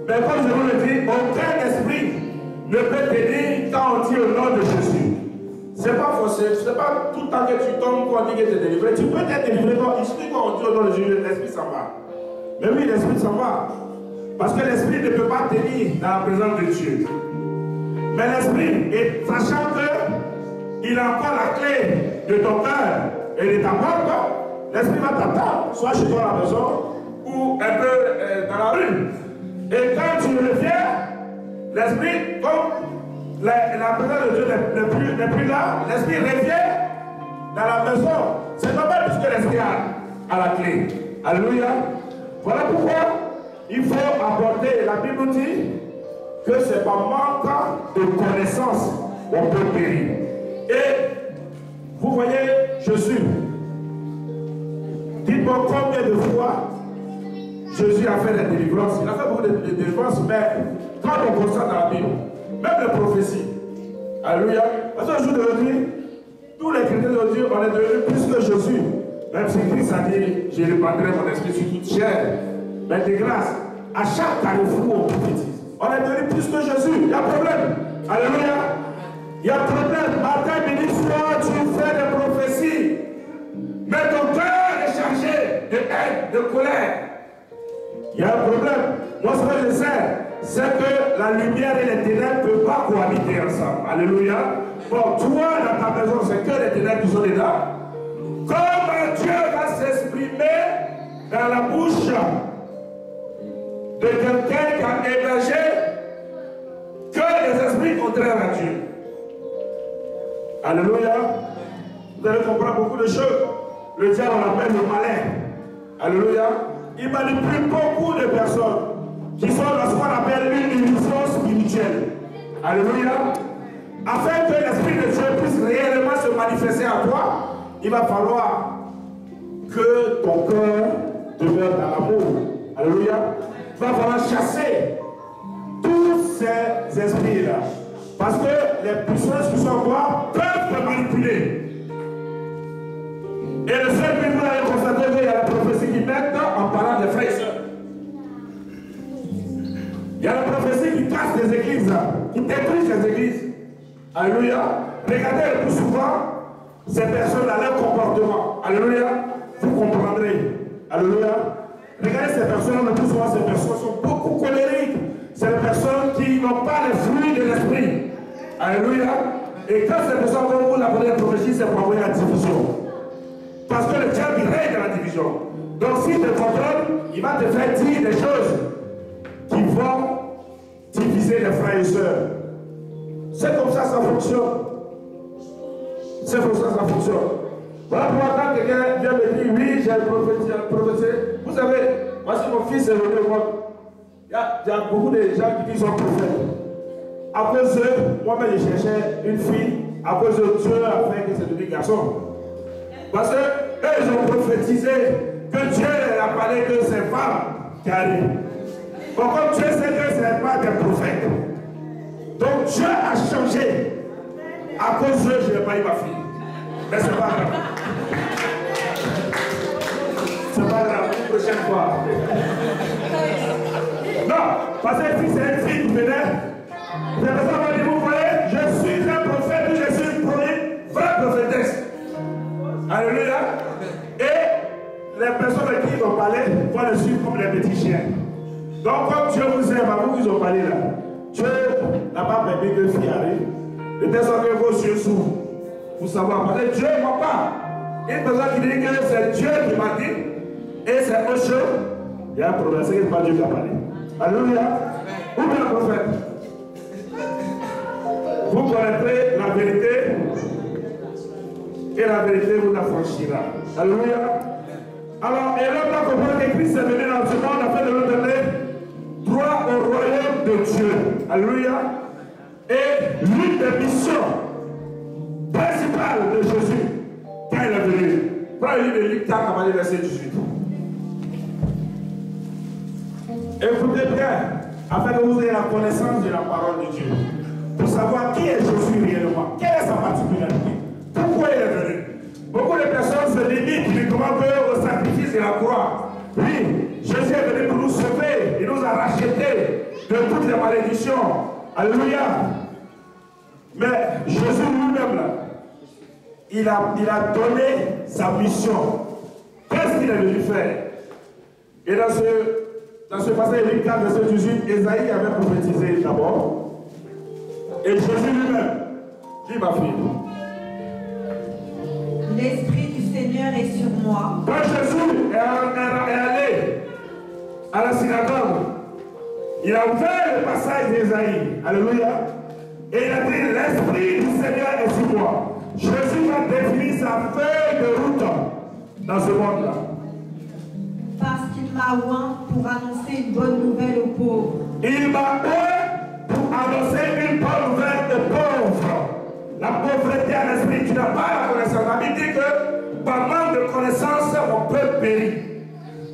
S1: Mais comme je vous le dis, aucun esprit ne peut t'aider quand on dit au nom de Jésus. C'est pas forcé, c'est pas tout le temps que tu tombes qu'on dit que tu es délivré. Tu peux être délivré quand on dit au nom de Jésus, l'esprit s'en va. Mais oui, l'esprit s'en va. Parce que l'esprit ne peut pas tenir dans la présence de Dieu. Mais l'esprit, et sachant qu'il a encore la clé de ton cœur et de ta porte, l'esprit va t'attendre, soit chez toi à la maison ou un peu dans la rue. Et quand tu reviens, l'esprit, comme la présence de Dieu n'est plus là, l'esprit revient dans la maison. C'est normal puisque l'esprit a la clé. Alléluia. Voilà pourquoi il faut apporter, la Bible dit que c'est par manque de connaissance qu'on peut périr. Et vous voyez Jésus. Dites-moi combien de fois Jésus a fait des délivrances. Il a fait beaucoup de délivrances, mais quand on constate dans la Bible, même les prophéties, alléluia, parce qu'un jour d'aujourd'hui, tous les chrétiens d'aujourd'hui, on est devenus plus que Jésus. Même si Christ a dit, je répandrai mon esprit sur toute chair. Mais de grâce, à chaque carrefour, on prophétise. On est devenu plus que Jésus. Il y a problème. Alléluia. Il y a problème. Matin, midi, soir, tu fais des prophéties. Mais ton cœur est chargé de haine, de colère. Il y a un problème. Moi, ce que je sais, c'est que la lumière et les ténèbres ne peuvent pas cohabiter ensemble. Alléluia. Bon, toi, dans ta maison, c'est que les ténèbres qui sont dedans. Comment Dieu va s'exprimer dans la bouche de quelqu'un qui a hébergé que les esprits contraires à Dieu. Alléluia. Vous allez comprendre beaucoup de choses. Le diable, on l'appelle le malin. Alléluia. Il manipule beaucoup de personnes qui sont dans ce qu'on appelle une illusion spirituelle. Alléluia. Afin que l'Esprit de Dieu puisse réellement se manifester à toi, il va falloir que ton cœur demeure dans l'amour. Alléluia. Il va falloir chasser tous ces esprits-là. Parce que les puissances qui sont en toi peuvent te manipuler. Et le seul que vous allez constater qu'il y a la prophétie qui met en parlant des frères et sœurs. Il y a la prophétie qui casse les églises, qui détruit les églises. Alléluia. Regardez le plus souvent ces personnes à leur comportement. Alléluia. Vous comprendrez. Alléluia. Regardez ces personnes, le plus souvent ces personnes sont beaucoup colériques. C'est les personnes qui n'ont pas les fruits de l'esprit. Alléluia. Et quand ces personnes vont vous l'appeler la prophétie, c'est pour envoyer la division. Parce que le diable, il règne dans la division. Donc s'il te contrôle, il va te faire dire des choses qui vont diviser les frères et sœurs. C'est comme ça fonctionne. C'est comme ça fonctionne. Voilà pourquoi quand quelqu'un vient me dire, oui, j'ai prophétisé. Vous savez, moi si mon fils est venu au monde, il y a beaucoup de gens qui disent qu'ils sont prophètes. À cause d'eux, moi-même je cherchais une fille, à cause de Dieu a fait que c'est devenu garçon. Parce que eux, ils ont prophétisé que Dieu a parlé de ces femmes qui arrivent. Bon, comme Dieu sait que ce n'est pas des prophètes. Donc Dieu a changé. À cause d'eux, je n'ai pas eu ma fille. Mais c'est pas grave. C'est pas grave, une prochaine fois. Non, parce que si c'est une fille qui venait, les personnes vont dire, vous voyez, je suis un prophète, je suis une vraie prophétesse. Alléluia. Et les personnes à qui ils ont parlé vont le suivre comme les petits chiens. Donc, comme Dieu vous aime, à vous qu'ils ont parlé là, Dieu n'a pas permis que fille arrive. De telle sorte que vos yeux s'ouvrent. Vous savez, parce que Dieu ne ment pas. Une personne qui dit que c'est Dieu qui m'a dit, et c'est autre chose, il y a un problème, c'est que ce n'est pas Dieu qui a parlé. Alléluia. Ou bien le prophète. Vous connaîtrez la vérité, et la vérité vous affranchira. Alléluia. Alors, et l'homme a compris que Christ est venu dans ce monde afin de nous donner droit au royaume de Dieu. Alléluia. Et l'une des missions principales de Jésus, quand il est venu, prends le livre de Luc 4, verset 18. Écoutez bien, afin que vous ayez la connaissance de la parole de Dieu, pour savoir qui est Jésus réellement, quelle est sa particularité, pourquoi il est venu. Beaucoup de personnes se limitent uniquement au sacrifice de la croix. Oui, Jésus est venu pour nous sauver, il nous a rachetés de toutes les malédictions. Alléluia. Mais Jésus lui-même, là, il a donné sa mission. Qu'est-ce qu'il est venu faire? Et dans ce passage de Luc 4, verset 18, Ésaïe avait prophétisé d'abord. Et Jésus lui-même dit, ma fille,
S2: l'Esprit du Seigneur est sur moi.
S1: quand Jésus est allé à la synagogue, il a ouvert le passage d'Ésaïe. Alléluia. Et il a dit, l'Esprit du Seigneur est sur moi. Jésus a défini sa feuille de route dans ce monde-là.
S2: Parce qu'il m'a oint pour annoncer une bonne nouvelle aux pauvres.
S1: Il m'a oint pour annoncer une bonne nouvelle aux pauvres. La pauvreté à l'esprit, tu n'as pas la connaissance. La Bible dit que par manque de connaissance, mon peuple périt.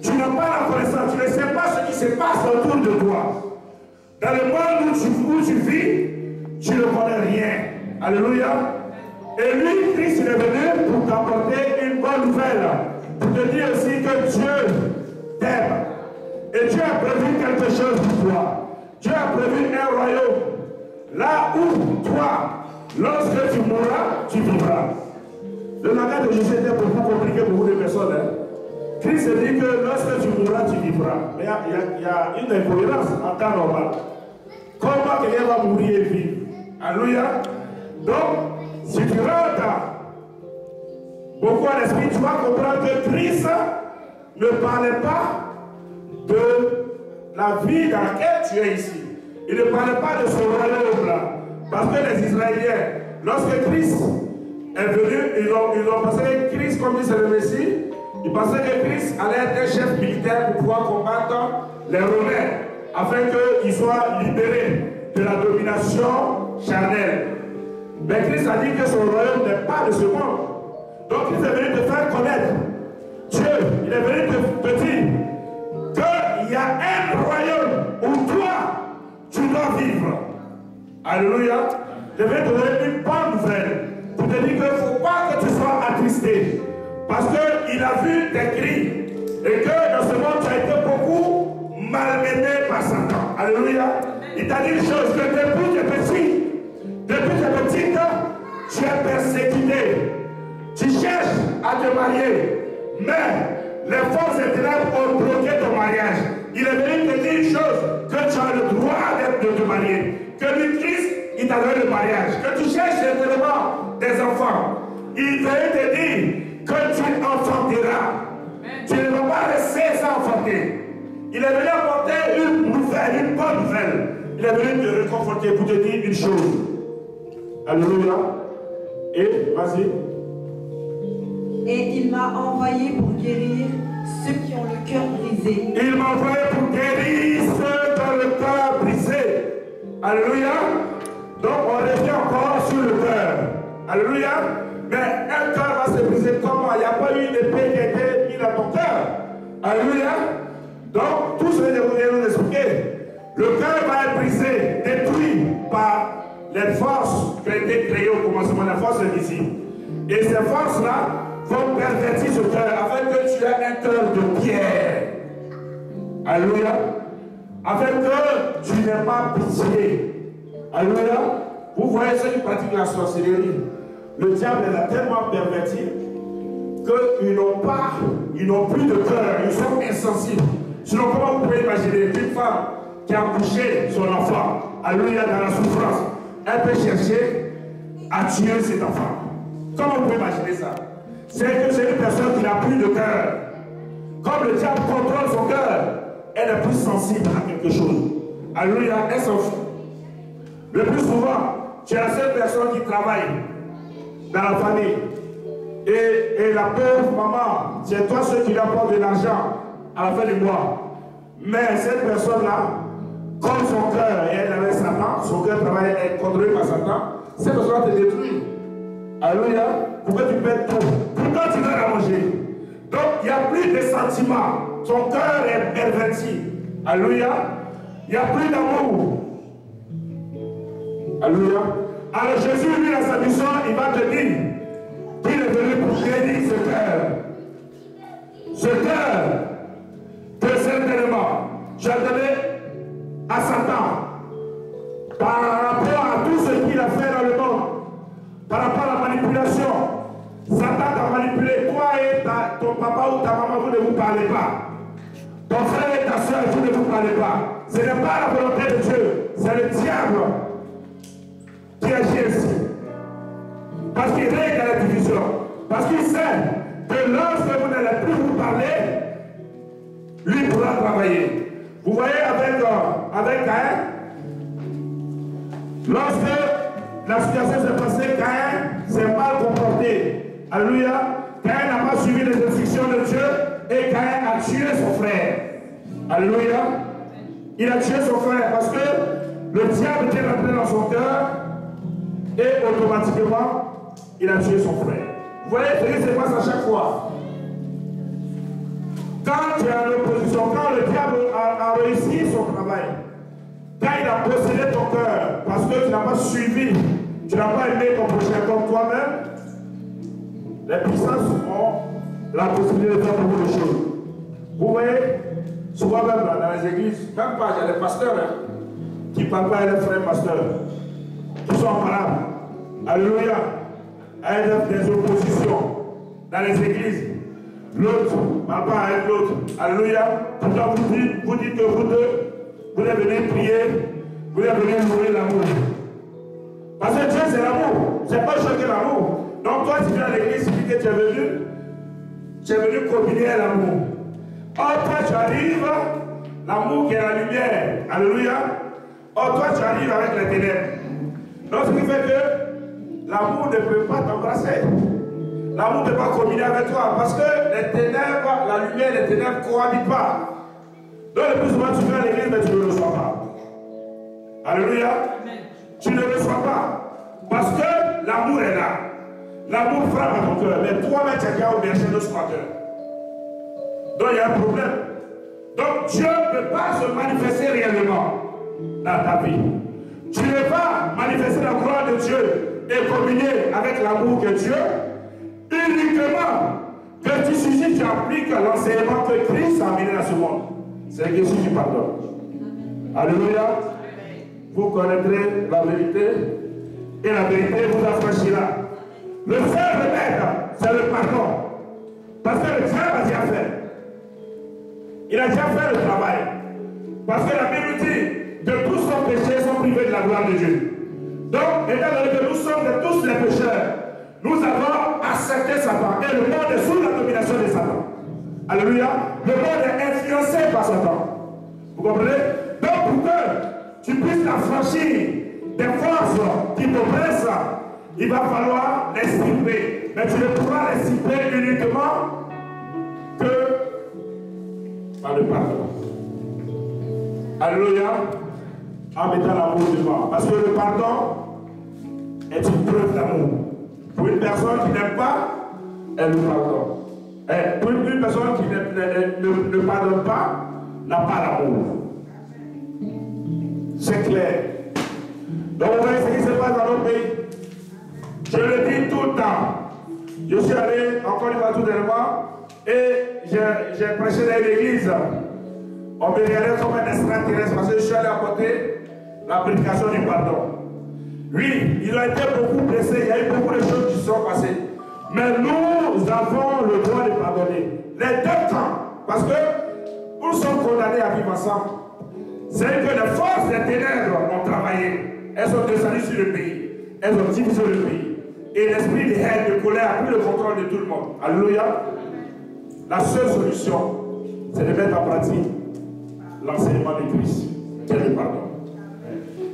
S1: Tu n'as pas la connaissance, tu ne sais pas ce qui se passe autour de toi. Dans le monde où tu vis, tu ne connais rien. Alléluia. Et lui, Christ, il est venu pour t'apporter une bonne nouvelle. Pour te dire aussi que Dieu t'aime. Et Dieu a prévu quelque chose pour toi. Dieu a prévu un royaume. Là où toi, lorsque tu mourras, tu vivras. Le langage de Jésus était beaucoup compliqué pour beaucoup de personnes. Hein? Christ dit que lorsque tu mourras, tu vivras. Mais il y a une incohérence en temps normal. Comment quelqu'un va mourir et vivre? Alléluia. Donc, si tu rentres beaucoup à l'esprit, tu vas comprendre que Christ ne parlait pas de la vie dans laquelle tu es ici. Il ne parlait pas de ce royaume-là. Parce que les Israéliens, lorsque Christ est venu, ils ont pensé que Christ, comme dit c'est le Messie, ils pensaient que Christ allait être un chef militaire pour pouvoir combattre les Romains, afin qu'ils soient libérés de la domination charnelle. Mais Christ a dit que son royaume n'est pas de ce monde. Donc il est venu te faire connaître Dieu. Il est venu te dire qu'il y a un royaume où toi, tu dois vivre. Alléluia. Je vais te donner une bonne nouvelle pour te dire qu'il ne faut pas que tu sois attristé. Parce qu'il a vu tes cris. Et que dans ce monde, tu as été beaucoup malmené par Satan. Alléluia. Il t'a dit une chose, que depuis tes petite, tu es persécuté. Tu cherches à te marier. Mais les forces des ténèbres ont bloqué ton mariage. Il est venu te dire une chose, que tu as le droit de te marier. Que le Christ il t'a donné le mariage, que tu cherches certainement des enfants, il veut te dire que tu enfanteras. Tu ne vas pas rester sans enfanter. Il est venu apporter une nouvelle, une bonne nouvelle. Il est venu te réconforter pour te dire une chose. Alléluia. Et, vas-y.
S2: Et il m'a envoyé pour guérir ceux qui ont le cœur brisé.
S1: Il m'a envoyé pour guérir ceux qui ont le cœur brisé. Alléluia. Donc on revient encore sur le cœur. Alléluia. Mais un cœur va se briser comment? Il n'y a pas eu une épée qui a été mise dans ton cœur. Alléluia. Donc tout ce que je voulais nous expliquer. Le cœur va être brisé, détruit par les forces qui ont été créées au commencement, les forces invisibles. Et ces forces-là vont pervertir ce cœur afin que tu aies un cœur de pierre. Alléluia. Afin que tu n'aies pas pitié. Alléluia. Vous voyez ceux qui pratiquent la sorcellerie. Le diable les a tellement pervertis qu'ils n'ont plus de cœur, ils sont insensibles. Sinon, comment vous pouvez imaginer une femme qui a couché son enfant, alléluia, dans la souffrance, elle peut chercher à tuer cet enfant. Comment vous pouvez imaginer ça? C'est que c'est une personne qui n'a plus de cœur. Comme le diable contrôle son cœur, elle est plus sensible à quelque chose. Alléluia, elle s'en fout. Le plus souvent, tu es la seule personne qui travaille dans la famille. Et la pauvre maman, c'est toi ceux qui lui apportent de l'argent à la fin du mois. Mais cette personne-là, comme son cœur est avec Satan, son cœur travaille est contrôlé par Satan, cette personne te détruit. Alléluia. Pourquoi tu perds tout? Pourquoi tu donnes à manger? Donc il n'y a plus de sentiments. Son cœur est perverti. Alléluia. Il n'y a plus d'amour. Alléluia. Alors Jésus, lui, à sa mission, il va te dire qu'il est venu pour guérir ce cœur. Ce cœur que certainement tu as donné à Satan par rapport à tout ce qu'il a fait dans le monde, par rapport à la manipulation. Satan t'a manipulé, toi et ton papa ou ta maman, vous ne vous parlez pas. Ton frère et ta soeur, vous ne vous parlez pas. Ce n'est pas la volonté de Dieu, c'est le diable qui agit ainsi. Parce qu'il règle à la division. Parce qu'il sait que lorsque vous n'allez plus vous parler, lui pourra travailler. Vous voyez avec Caïn, lorsque la situation s'est passée, Caïn s'est mal comporté. Alléluia. Caïn n'a pas suivi les instructions de Dieu et Caïn a tué son frère. Alléluia. Il a tué son frère parce que le diable était rentré dans son cœur et automatiquement, il a tué son frère. Vous voyez ce qui se passe à chaque fois. Quand tu es en opposition, quand le diable a réussi son travail, quand il a possédé ton cœur, parce que tu n'as pas suivi, tu n'as pas aimé ton prochain comme toi-même, les puissances ont la possibilité de faire beaucoup de choses. Vous voyez, souvent même dans les églises, même pas, il y a des pasteurs qui ne parlent pas à leurs frères pasteurs, qui sont en parole. Alléluia. Avec des oppositions dans les églises. L'autre ne parle pas avec l'autre. Alléluia. Pourtant vous dites que vous deux, vous êtes venus prier, vous êtes venus louer l'amour. Parce que Dieu c'est l'amour. C'est pas choquer l'amour. Donc toi tu viens à l'église, tu dis que tu es venu combiner l'amour. Or toi tu arrives, l'amour qui est la lumière. Alléluia. Or toi tu arrives avec les ténèbres. Donc ce qui fait que l'amour ne peut pas t'embrasser. L'amour ne peut pas combiner avec toi. Parce que les ténèbres, la lumière et les ténèbres ne cohabitent pas. Donc le plus souvent tu viens à l'église mais tu ne le reçois pas. Alléluia. Tu ne le reçois pas. Parce que l'amour est là. L'amour frappe à ton cœur. Mais toi-même tu as déjà aubergé de squatter. Donc il y a un problème. Donc Dieu ne peut pas se manifester réellement dans ta vie. Tu ne vas manifester la gloire de Dieu et communier avec l'amour de Dieu uniquement que tu suscites, tu appliques l'enseignement que Christ a amené dans ce monde. C'est Jésus qui pardonne. Alléluia. Vous connaîtrez la vérité et la vérité vous affranchira. Le seul remède, c'est le pardon. Parce que le diable a déjà fait. Il a déjà fait le travail. Parce que la Bible dit que tous sont péchés, sont privés de la gloire de Dieu. Donc, étant donné que nous sommes tous les pécheurs, nous avons accepté Satan. Et le monde est sous la domination de Satan. Alléluia. Le monde est influencé par Satan. Vous comprenez? Donc, pour que tu puisses affranchir des forces qui t'oppressent, il va falloir les stiper. Mais tu ne pourras les stiper uniquement que par le pardon. Alléluia. En mettant l'amour devant. Parce que le pardon est une preuve d'amour. Pour une personne qui n'aime pas, elle le pardonne. Et pour une personne qui ne pardonne pas, n'a pas l'amour. C'est clair. Donc vous voyez ce qui se passe dans nos pays. Je le dis tout le temps. Je suis allé encore une fois tout dernièrement et j'ai prêché dans l'église. On me regardait comme un extraterrestre parce que je suis allé apporter la prédication du pardon. Oui, il a été beaucoup blessé, il y a eu beaucoup de choses qui sont passées. Mais nous avons le droit de pardonner. Les deux camps, parce que nous sommes condamnés à vivre ensemble. C'est que les forces des ténèbres ont travaillé. Elles sont descendues sur le pays. Elles ont divisé le pays. Et l'esprit de haine, de colère a pris le contrôle de tout le monde. Alléluia. La seule solution, c'est de mettre en pratique l'enseignement de Christ, qui est le pardon.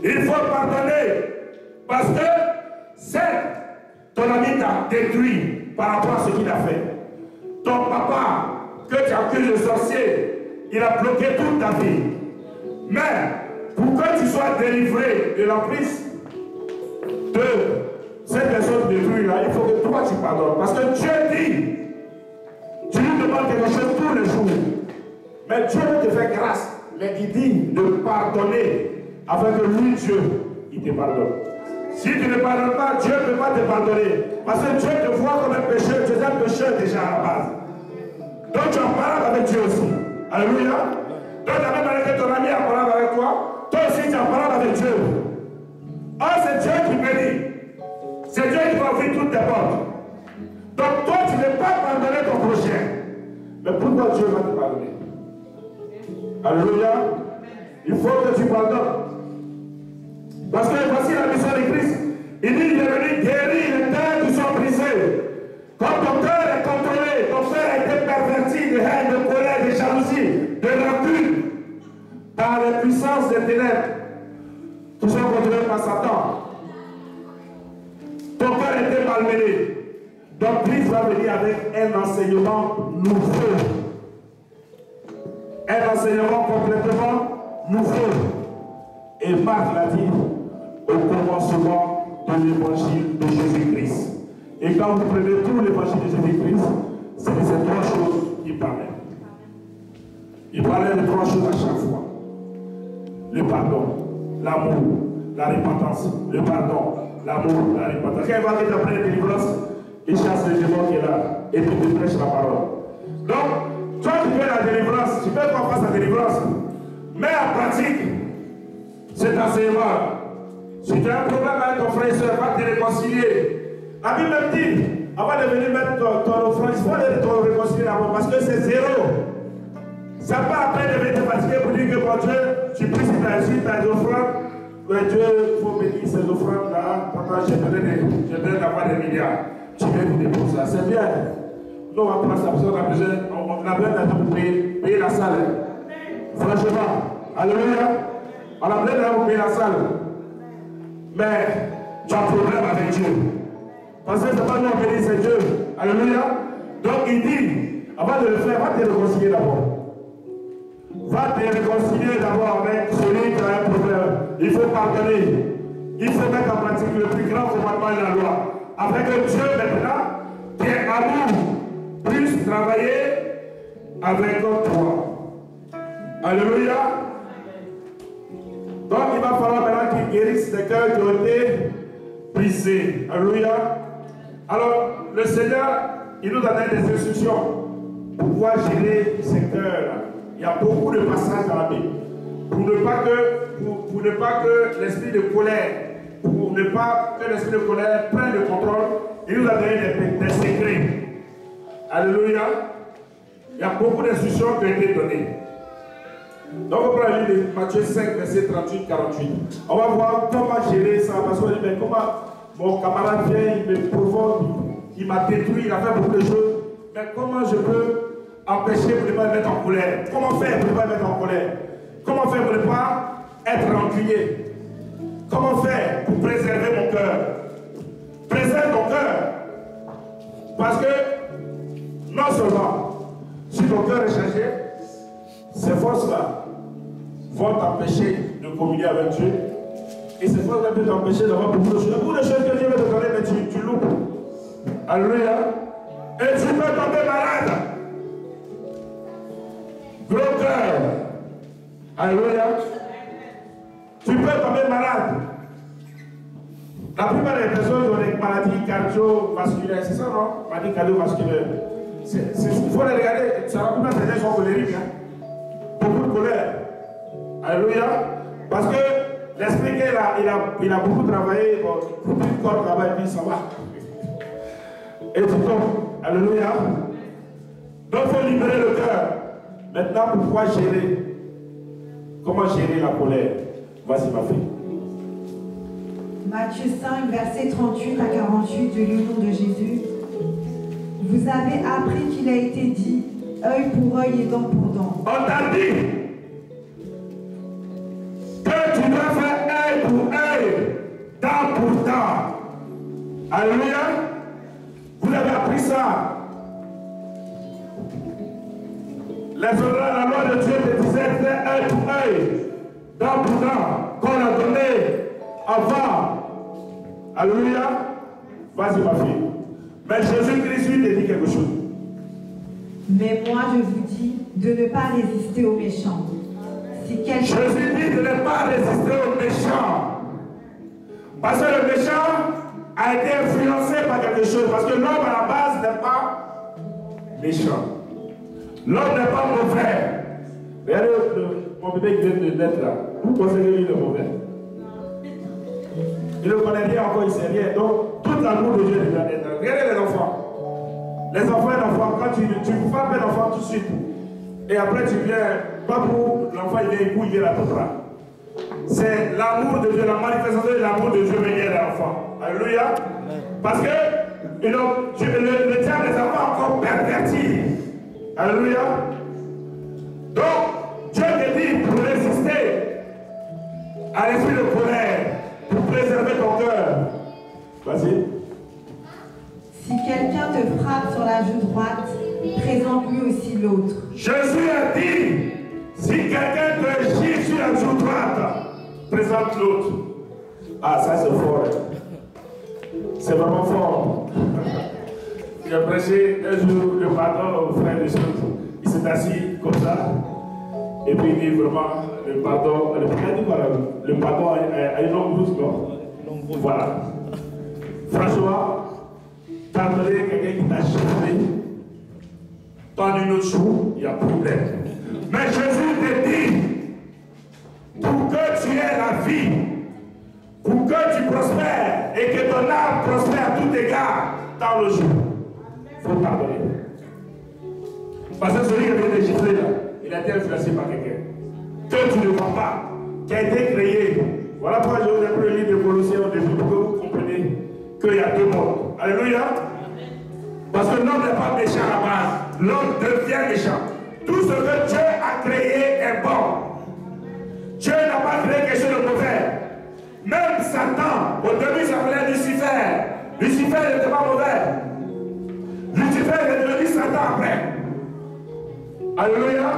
S1: Il faut pardonner parce que c'est ton ami t'a détruit par rapport à ce qu'il a fait. Ton papa, que tu accuses de sorcier, il a bloqué toute ta vie. Mais pour que tu sois délivré de l'emprise de cette personne détruite là, il faut que toi tu pardonnes. Parce que Dieu dit, tu lui demandes quelque chose tous les jours. Mais Dieu te fait grâce. Mais il dit de pardonner afin que lui, Dieu, il te pardonne. Si tu ne pardonnes pas, Dieu ne peut pas te pardonner. Parce que Dieu te voit comme un pécheur. Tu es un pécheur déjà à la base. Donc tu en parles avec Dieu aussi. Alléluia. Donc la même manière que ton ami en parle avec toi, toi aussi tu en parles avec Dieu. Ah, c'est Dieu qui bénit. C'est Dieu qui va ouvrir toutes tes portes. Donc toi tu ne peux pas pardonner ton prochain. Mais pourquoi Dieu va te pardonner? Alléluia. Il faut que tu pardonnes. Parce que voici la mission de Christ. Il dit, il est venu guérir les terres qui sont brisées. Quand ton cœur est contrôlé, ton cœur a été perverti de haine, de colère, de jalousie, de rancune, par les puissances des ténèbres qui sont contrôlées par Satan. Ton cœur a été malmené. Donc Christ va venir avec un enseignement nouveau. Un enseignement complètement nouveau. Et Marc l'a dit au commencement de l'évangile de Jésus-Christ. Et quand vous prenez tout l'évangile de Jésus-Christ, c'est de ces trois choses qu'il parlait. Il parlait de trois choses à chaque fois. Le pardon, l'amour, la repentance. Le pardon, l'amour, la repentance. Quand il va arriver après la délivrance, il chasse le démon qui est là. Et puis il prêche la parole. Donc, toi qui fais la délivrance, tu peux pas faire sa délivrance. Mais en pratique, cet enseignement, si tu as un problème avec ton frère et soeur, va te réconcilier. La Bible me dit, avant de venir mettre ton offrande, il faut aller te réconcilier d'abord parce que c'est zéro. Ça n'a pas après de venir te fatiguer pour dire que bon Dieu, tu puisses ta offrande, que Dieu, il faut bénir ces offrandes-là. Papa, j'ai besoin d'avoir des milliards. Tu viens pour déposer ça. C'est bien. Nous, on va prendre ça parce qu'on a besoin d'argent pour payer la salle. Franchement, alléluia. On a besoin d'argent pour payer la salle. Mais tu as un problème avec Dieu. Parce que c'est pas nous qui bénissons, c'est Dieu. Alléluia. Donc il dit, avant de le faire, va te réconcilier d'abord. Va te réconcilier d'abord avec celui qui a un problème. Il faut pardonner. Il faut mettre en pratique le plus grand commandement de la loi. Afin que Dieu maintenant, qui est amour, puisse travailler avec toi. Alléluia. Donc il va falloir maintenant qu'il guérisse les cœurs qui ont été brisés. Alléluia. Alors le Seigneur, il nous a donné des instructions pour pouvoir gérer ces cœurs-là. Il y a beaucoup de passages dans la Bible. Pour ne pas que l'esprit de colère, pour ne pas que l'esprit de colère prenne le contrôle, il nous a donné des secrets. Alléluia. Il y a beaucoup d'instructions qui ont été données. Donc on prend le livre de Matthieu 5, verset 38-48. On va voir comment gérer ça. Parce qu'on dit, mais comment mon camarade vient, il me provoque, il m'a détruit, il a fait beaucoup de choses. Mais comment je peux empêcher pour ne pas me mettre en colère? Comment faire pour ne pas me mettre en colère? Comment faire pour ne pas être rancunier? Comment faire pour préserver mon cœur? Préserve ton cœur. Parce que non seulement si ton cœur est chargé, ces forces-là vont t'empêcher de communier avec Dieu. Et ces forces-là peuvent t'empêcher d'avoir beaucoup de choses. Beaucoup de choses que Dieu veut te donner, mais tu loupes. Alléluia. Et tu peux tomber malade. Gros cœur. Alléluia. Tu peux tomber malade. La plupart des personnes ont des maladies cardiovasculaires, c'est ça, non? Maladies cardiovasculaires. Il faut les regarder. Ça, la plupart des gens sont colériques. Hein? Beaucoup de colère. Alléluia. Parce que l'esprit il a beaucoup travaillé, bon, il coupe une corde là-bas et puis ça va. Et tu tombes. Alléluia. Donc il faut libérer le cœur. Maintenant, pourquoi gérer? Comment gérer la colère? Vas-y, ma fille.
S2: Matthieu 5, versets 38 à 48, de nom de Jésus. Vous avez appris qu'il a été dit, œil pour œil et dent pour dent.
S1: On t'a dit que tu dois faire œil pour œil, dent pour dent. Alléluia. Vous avez appris ça. La loi de Dieu te disait faire œil pour œil, dent pour dent, qu'on a donné avant. Alléluia. Vas-y, ma fille. Mais Jésus-Christ lui te dit quelque chose.
S2: Mais moi je vous dis de ne pas résister aux méchants. Si quelqu'un...
S1: Jésus dit de ne pas résister aux méchants. Parce que le méchant a été influencé par quelque chose. Parce que l'homme à la base n'est pas méchant. L'homme n'est pas mauvais. Regardez mon bébé qui vient de naître là. Vous pensez que lui est mauvais? Il ne connaît rien encore, il ne sait rien. Donc, tout l'amour de Dieu est déjà d'être. Regardez les enfants. Les enfants et l'enfant, quand tu frappes un enfant tout de suite, et après tu viens, pas pour l'enfant, il vient, il vient à ton bras. C'est l'amour de Dieu, la manifestation de l'amour de Dieu venir à l'enfant. Alléluia. Parce que le diable les a pas encore pervertis. Alléluia. Donc, Dieu te dit pour résister à l'esprit de colère, pour préserver ton cœur. Vas-y.
S2: Si quelqu'un te frappe sur la joue droite, présente-lui aussi l'autre.
S1: Jésus a dit, si quelqu'un te gifle sur la joue droite, présente l'autre. Ah, ça c'est fort. C'est vraiment fort. J'ai prêché un jour le pardon au frère de choses. Il s'est assis comme ça. Et puis il dit vraiment, le pardon a une longue bouche, non? Voilà. Franchement, pardonner quelqu'un qui t'a giflé, dans une autre joue, il y a problème. Mais Jésus te dit, pour que tu aies la vie, pour que tu prospères et que ton âme prospère à tout égard dans le jour, il faut pardonner. Parce que celui qui vient de gifler là, il a été influencé par quelqu'un que tu ne vois pas, qui a été créé. Voilà pourquoi je vous ai pris le livre de Colossiens au début pour que vous compreniez qu'il y a deux mondes. Alléluia. Parce que l'homme n'est pas méchant à la base. L'homme devient méchant. Tout ce que Dieu a créé est bon. Dieu n'a pas créé quelque chose de mauvais. Même Satan, au début, ça s'appelait Lucifer. Lucifer n'était pas mauvais. Lucifer est devenu Satan après. Alléluia.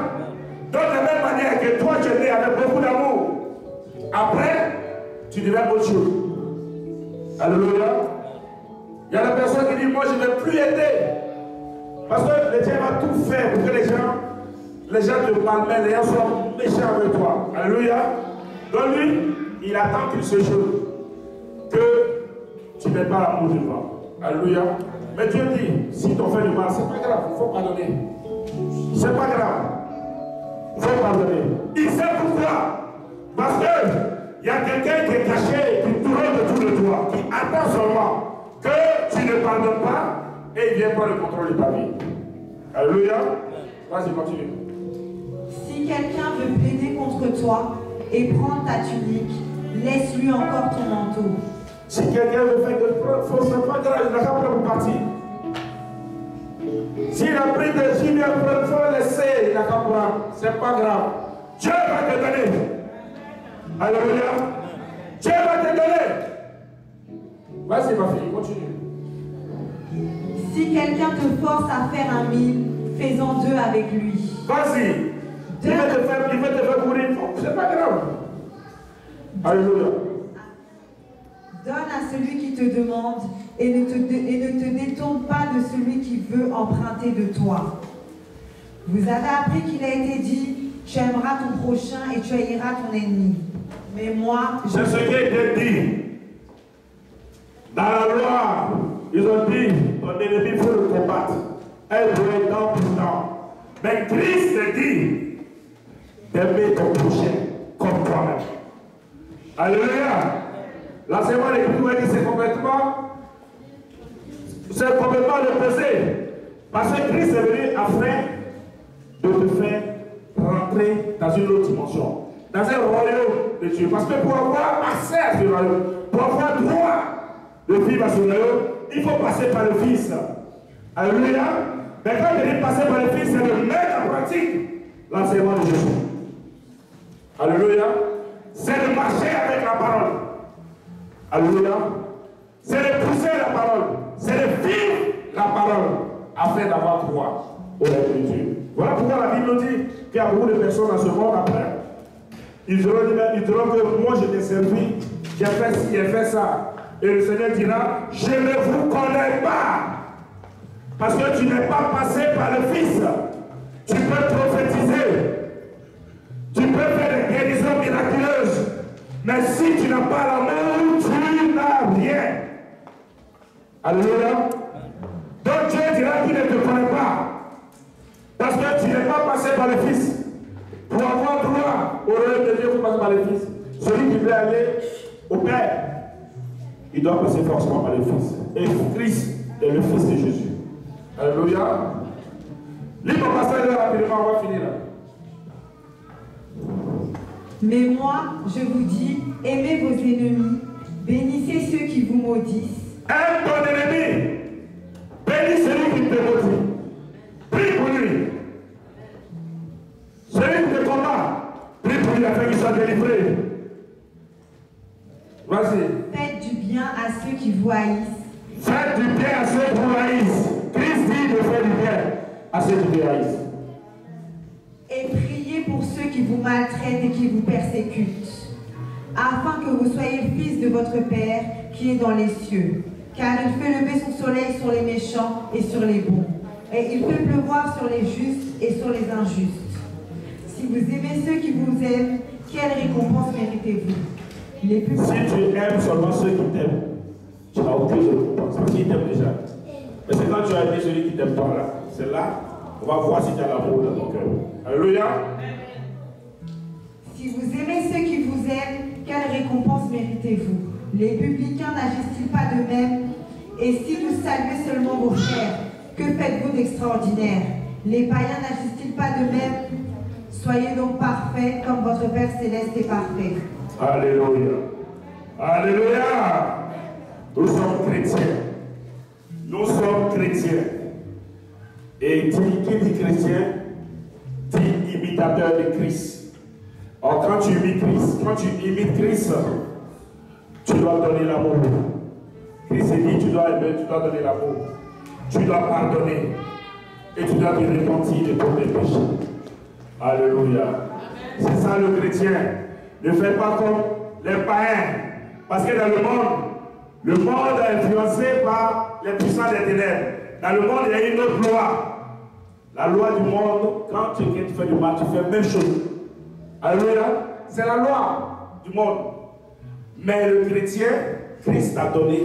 S1: Donc, de la même manière que toi, tu es né avec beaucoup d'amour. Après, tu deviens autre chose. Alléluia. Il y a des personnes qui disent, moi, je ne vais plus aider. Parce que le diable va tout faire pour que les gens te malmènent, les gens soient méchants avec toi. Alléluia. Donc lui, il attend qu'une seule chose, que tu n'aies pas l'amour de toi. Alléluia. Mais Dieu dit, si t'en fais du mal, c'est pas grave, il faut pardonner. C'est pas grave. Il faut pardonner. Il sait pourquoi. Parce que il y a quelqu'un qui est caché, qui tourne autour de toi, qui attend seulement que tu ne pardonnes pas et il vient prendre le contrôle de ta vie. Alléluia. Vas-y, continue.
S2: Si Si quelqu'un veut plaider contre toi et prendre ta tunique, laisse-lui encore ton manteau.
S1: Si quelqu'un veut faire quelque chose, c'est pas grave, il n'a qu'à prendre pour partir. S'il a pris des gilets, il faut laisser, il n'a qu'à prendre. C'est pas grave. Dieu va te donner. Alléluia. Dieu va te donner. Vas-y, ma fille, continue.
S2: Si quelqu'un te force à faire un mille, fais-en deux avec lui.
S1: Vas-y. Il va te faire courir. C'est pas grave. Alléluia.
S2: Donne à celui qui te demande et ne te détourne pas de celui qui veut emprunter de toi. Vous avez appris qu'il a été dit, tu aimeras ton prochain et tu haïras ton ennemi. Mais moi,
S1: c'est ce qui a été dit. Dans la loi, ils ont dit, ton ennemi, il faut le combattre. Elle doit être temps pour temps. Mais Christ dit, d'aimer ton prochain comme toi-même. Alléluia. L'enseignement de l'Écriture dit c'est complètement l'opposé. Parce que Christ est venu afin de te faire rentrer dans une autre dimension, dans un royaume de Dieu. Parce que pour avoir accès à ce royaume, pour avoir droit de vivre à ce royaume, il faut passer par le Fils. Alléluia. Mais quand il dit passer par le Fils, c'est de mettre en pratique l'enseignement de Jésus. Alléluia. C'est de marcher avec la parole. Alléluia. C'est de pousser la parole. C'est de vivre la parole afin d'avoir droit au règne de Dieu. Voilà pourquoi la Bible dit qu'il y a beaucoup de personnes dans ce monde après. Ils diront que moi je t'ai servi, j'ai fait ci, j'ai fait ça. Et le Seigneur dira, je ne vous connais pas. Parce que tu n'es pas passé par le Fils. Tu peux prophétiser. Tu peux faire des guérisons miraculeuses. Mais si tu n'as pas l'amour, tu n'as rien. Alléluia. Donc Dieu dira qu'il ne te connaît pas. Parce que tu n'es pas passé par le Fils. Pour avoir droit au royaume de Dieu, il faut passer par le Fils. Celui qui veut aller au Père, il doit passer forcément par le Fils. Et Christ est le Fils de Jésus. Alléluia. Lis mon passage là rapidement, on va finir là.
S2: Mais moi, je vous dis, aimez vos ennemis, bénissez ceux qui vous maudissent.
S1: Aime ton ennemi, bénis celui qui te maudit. Prie pour lui. Celui qui te combat, prie pour lui afin qu'il soit délivré. Vas-y.
S2: Faites du bien à ceux qui vous haïssent.
S1: Faites du bien à ceux qui vous haïssent. Christ dit de faire du bien à ceux qui vous haïssent.
S2: Et priez pour ceux qui vous maltraitent et qui vous persécutent, afin que vous soyez fils de votre Père qui est dans les cieux. Car il fait lever son soleil sur les méchants et sur les bons, et il fait pleuvoir sur les justes et sur les injustes. Si vous aimez ceux qui vous aiment, quelle récompense méritez-vous? Si
S1: tu aimes seulement ceux qui t'aiment, tu n'as aucune récompense, parce qu'ils t'aiment déjà. Mais c'est quand tu as aimé celui qui t'aime pas là, c'est là, on va voir si tu as l'amour dans ton cœur. Alléluia.
S2: Si vous aimez ceux qui vous aiment, quelle récompense méritez-vous? Les publicains n'agissent-ils pas de même? Et si vous saluez seulement vos frères, que faites-vous d'extraordinaire? Les païens n'agissent-ils pas de même? Soyez donc parfaits comme votre Père Céleste est parfait.
S1: Alléluia. Alléluia. Nous sommes chrétiens. Nous sommes chrétiens. Et qui dit chrétien, dit imitateur de Christ. Or, quand tu imites Christ, tu dois donner l'amour. Christ dit, tu dois aimer, tu dois donner l'amour. Tu dois pardonner. Et tu dois te repentir de tous tes péchés. Alléluia. C'est ça le chrétien. Ne fais pas comme les païens. Parce que dans le monde est influencé par les puissants des ténèbres. Dans le monde, il y a une autre loi. La loi du monde, quand tu fais du mal, tu fais la même chose. Alléluia. C'est la loi du monde. Mais le chrétien, Christ a donné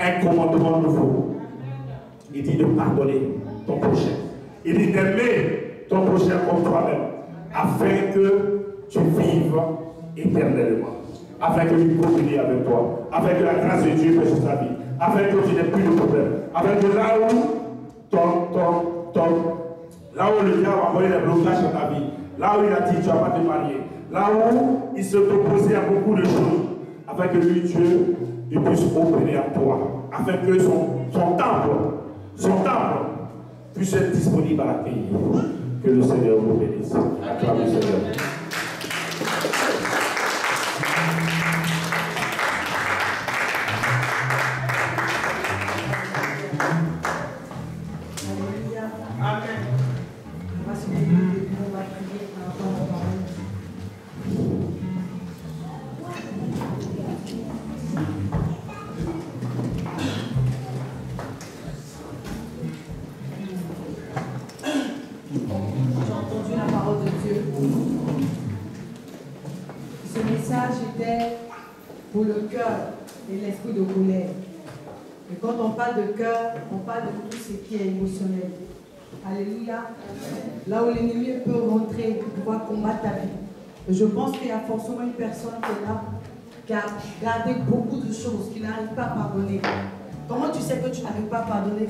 S1: un commandement nouveau. Il dit de pardonner ton prochain. Il dit d'aimer ton prochain comme toi-même. Afin que tu vives éternellement. Afin que tu continues avec toi. Afin que la grâce de Dieu fasse ta vie. Afin que tu n'aies plus de problème. Afin que là où le diable va envoyer des blocages dans ta vie, Là où il a dit, tu ne vas pas te marier. Là où il s'est opposé à beaucoup de choses, afin que lui, Dieu, il puisse opérer à toi. Afin que son temple puisse être disponible à l'accueillir. Que le Seigneur vous bénisse. Acclame le Seigneur.
S2: Pour le cœur et l'esprit de colère. Et quand on parle de cœur, on parle de tout ce qui est émotionnel. Alléluia. Là où l'ennemi peut rentrer pour pouvoir combattre ta vie. Et je pense qu'il y a forcément une personne qui est là, qui a gardé beaucoup de choses, qui n'arrive pas à pardonner. Comment tu sais que tu n'arrives pas à pardonner?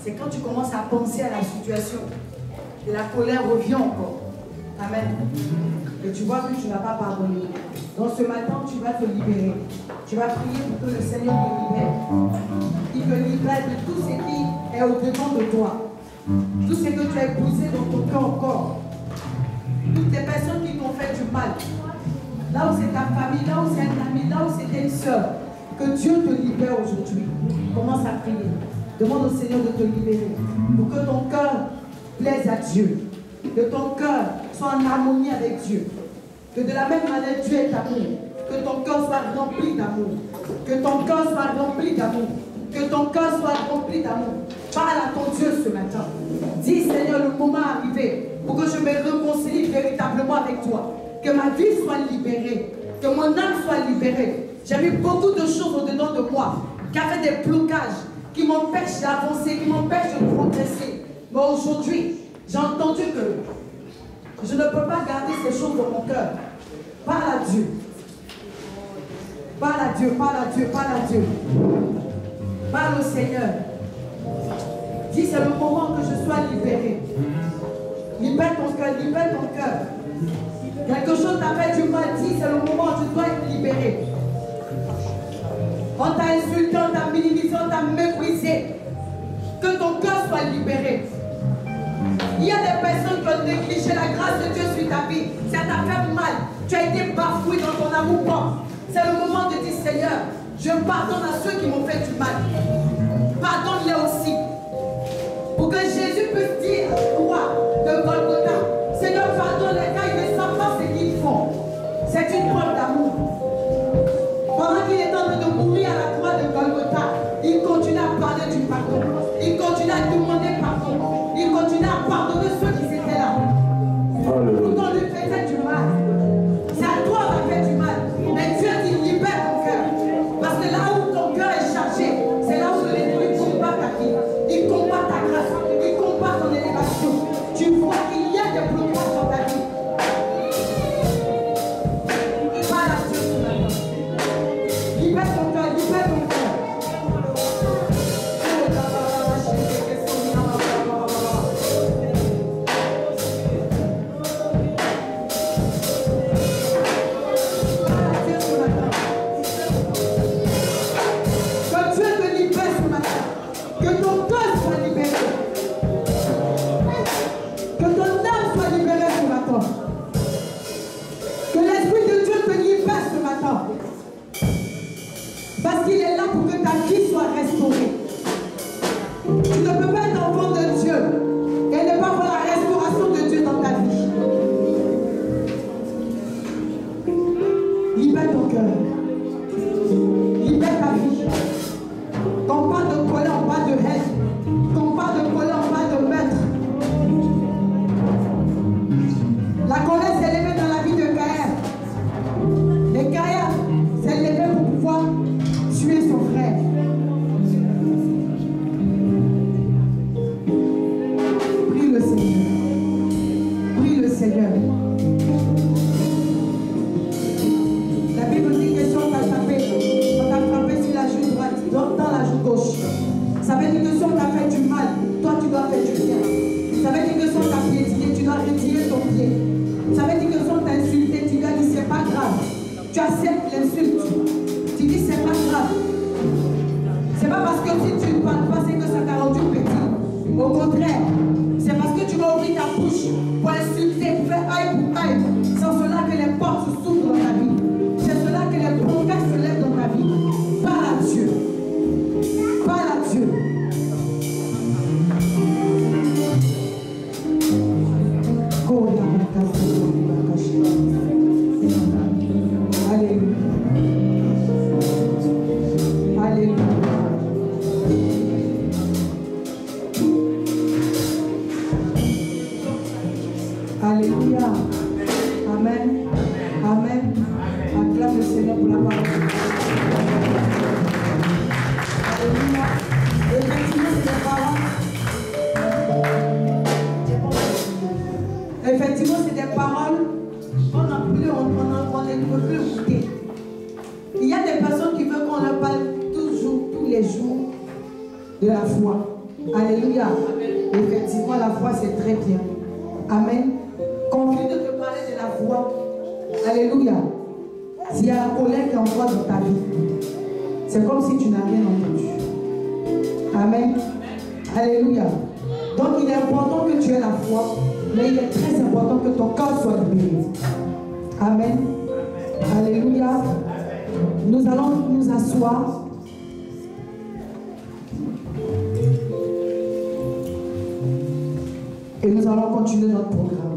S2: C'est quand tu commences à penser à la situation. Et la colère revient encore. Amen. Et tu vois que tu n'as pas pardonné. Donc ce matin, tu vas te libérer. Tu vas prier pour que le Seigneur te libère. Il te libère de tout ce qui est au-devant de toi. Tout ce que tu as épousé dans ton cœur encore. Toutes les personnes qui t'ont fait du mal. Là où c'est ta famille, là où c'est un ami, là où c'était une soeur. Que Dieu te libère aujourd'hui. Commence à prier. Demande au Seigneur de te libérer. Pour que ton cœur plaise à Dieu. Que ton cœur soit en harmonie avec Dieu. Que de la même manière Dieu est amour. Que ton cœur soit rempli d'amour. Que ton cœur soit rempli d'amour. Que ton cœur soit rempli d'amour. Parle à ton Dieu ce matin. Dis Seigneur, le moment est arrivé pour que je me réconcilie véritablement avec toi. Que ma vie soit libérée. Que mon âme soit libérée. J'ai mis beaucoup de choses au-dedans de moi qui avaient des blocages, qui m'empêchent d'avancer, qui m'empêchent de progresser. Mais aujourd'hui, j'ai entendu que je ne peux pas garder ces choses dans mon cœur. Parle à Dieu. Parle à Dieu, parle à Dieu, parle à Dieu. Parle au Seigneur. Dis, c'est le moment que je sois libéré. Libère ton cœur, libère ton cœur. Quelque chose t'a fait du mal, dis, c'est le moment où tu dois être libéré. On t'a insulté, on t'a minimisé, on t'a méprisé. Que ton cœur soit libéré. Il y a des personnes qui ont négligé la grâce de Dieu sur ta vie. Ça t'a fait mal. Tu as été bafoué dans ton amour propre. C'est le moment de dire, Seigneur, je pardonne à ceux qui m'ont fait du mal. Pardonne-les aussi. Pour que Jésus puisse dire à la croix de Golgotha, Seigneur, pardonne-les car ils ne savent pas ce qu'ils font. C'est une preuve d'amour. Pendant qu'il est en train de mourir à la croix de Golgotha, il continue à parler du pardon. Il continue à demander pardon. Il continue à pardonner ceux qui étaient là. Quand on lui faisait du mal, c'est à toi qu'on fait du mal. Mais Dieu dit libère ton cœur. Parce que là où ton cœur est chargé, c'est là où l'ennemi combat ta vie. Il combat ta grâce. Il combat ton élévation. Tu vois qu'il y a des blocages dans ta vie. Parle à Dieu ce matin. Libère ton cœur, libère ton cœur. Parce qu'il est là pour que ta vie soit restaurée. Tu ne peux pas être enfant de Dieu et ne pas voir la restauration de Dieu dans ta vie. Libère ton cœur. Libère ta vie. Quand on parle de colère, on parle de haine. Quand on parle de colère, on parle de meurtre. La colère s'est élevée dans la vie de Caïn. Et Caïn s'est élevé pour pouvoir tuer son frère. Prie le Seigneur. Prie le Seigneur. La Bible dit que si on t'a frappé sur la joue droite, dans la joue gauche. Ça veut dire que si on t'a fait du mal, toi tu dois faire du bien. Ça veut dire que si on t'a piétiné, tu dois retirer ton pied.
S3: Ça veut dire que si on t'a insulté, tu lui as dit c'est pas grave. Tu acceptes l'insulte. Tu dis c'est pas grave. C'est pas parce que si tu ne parles pas, c'est que ça t'a rendu petit. Au contraire, c'est parce que tu vas ouvrir ta bouche pour insulter, pour faire aïe pour aïe. C'est cela que les portes s'ouvrent dans ta vie. C'est cela que les prophètes se lèvent dans ta vie. Parle à Dieu. Parle à Dieu. Alléluia. Alléluia. Alléluia. Amen. Amen. Acclame le Seigneur pour la parole. Alléluia. Effectivement, c'est des paroles. Effectivement, c'est des paroles qu'on ne peut plus écouter. Il y a des personnes qui veulent qu'on leur parle toujours, tous les jours, de la foi. Alléluia. Effectivement, la foi, c'est très bien. Amen. Continue de te parler de la foi. Alléluia. S'il y a la colère qui envoie dans ta vie, c'est comme si tu n'as rien entendu. Amen. Alléluia. Donc il est important que tu aies la foi, mais il est très important que ton cœur soit libéré. Amen. Alléluia. Nous allons nous asseoir. Et nous allons continuer notre programme.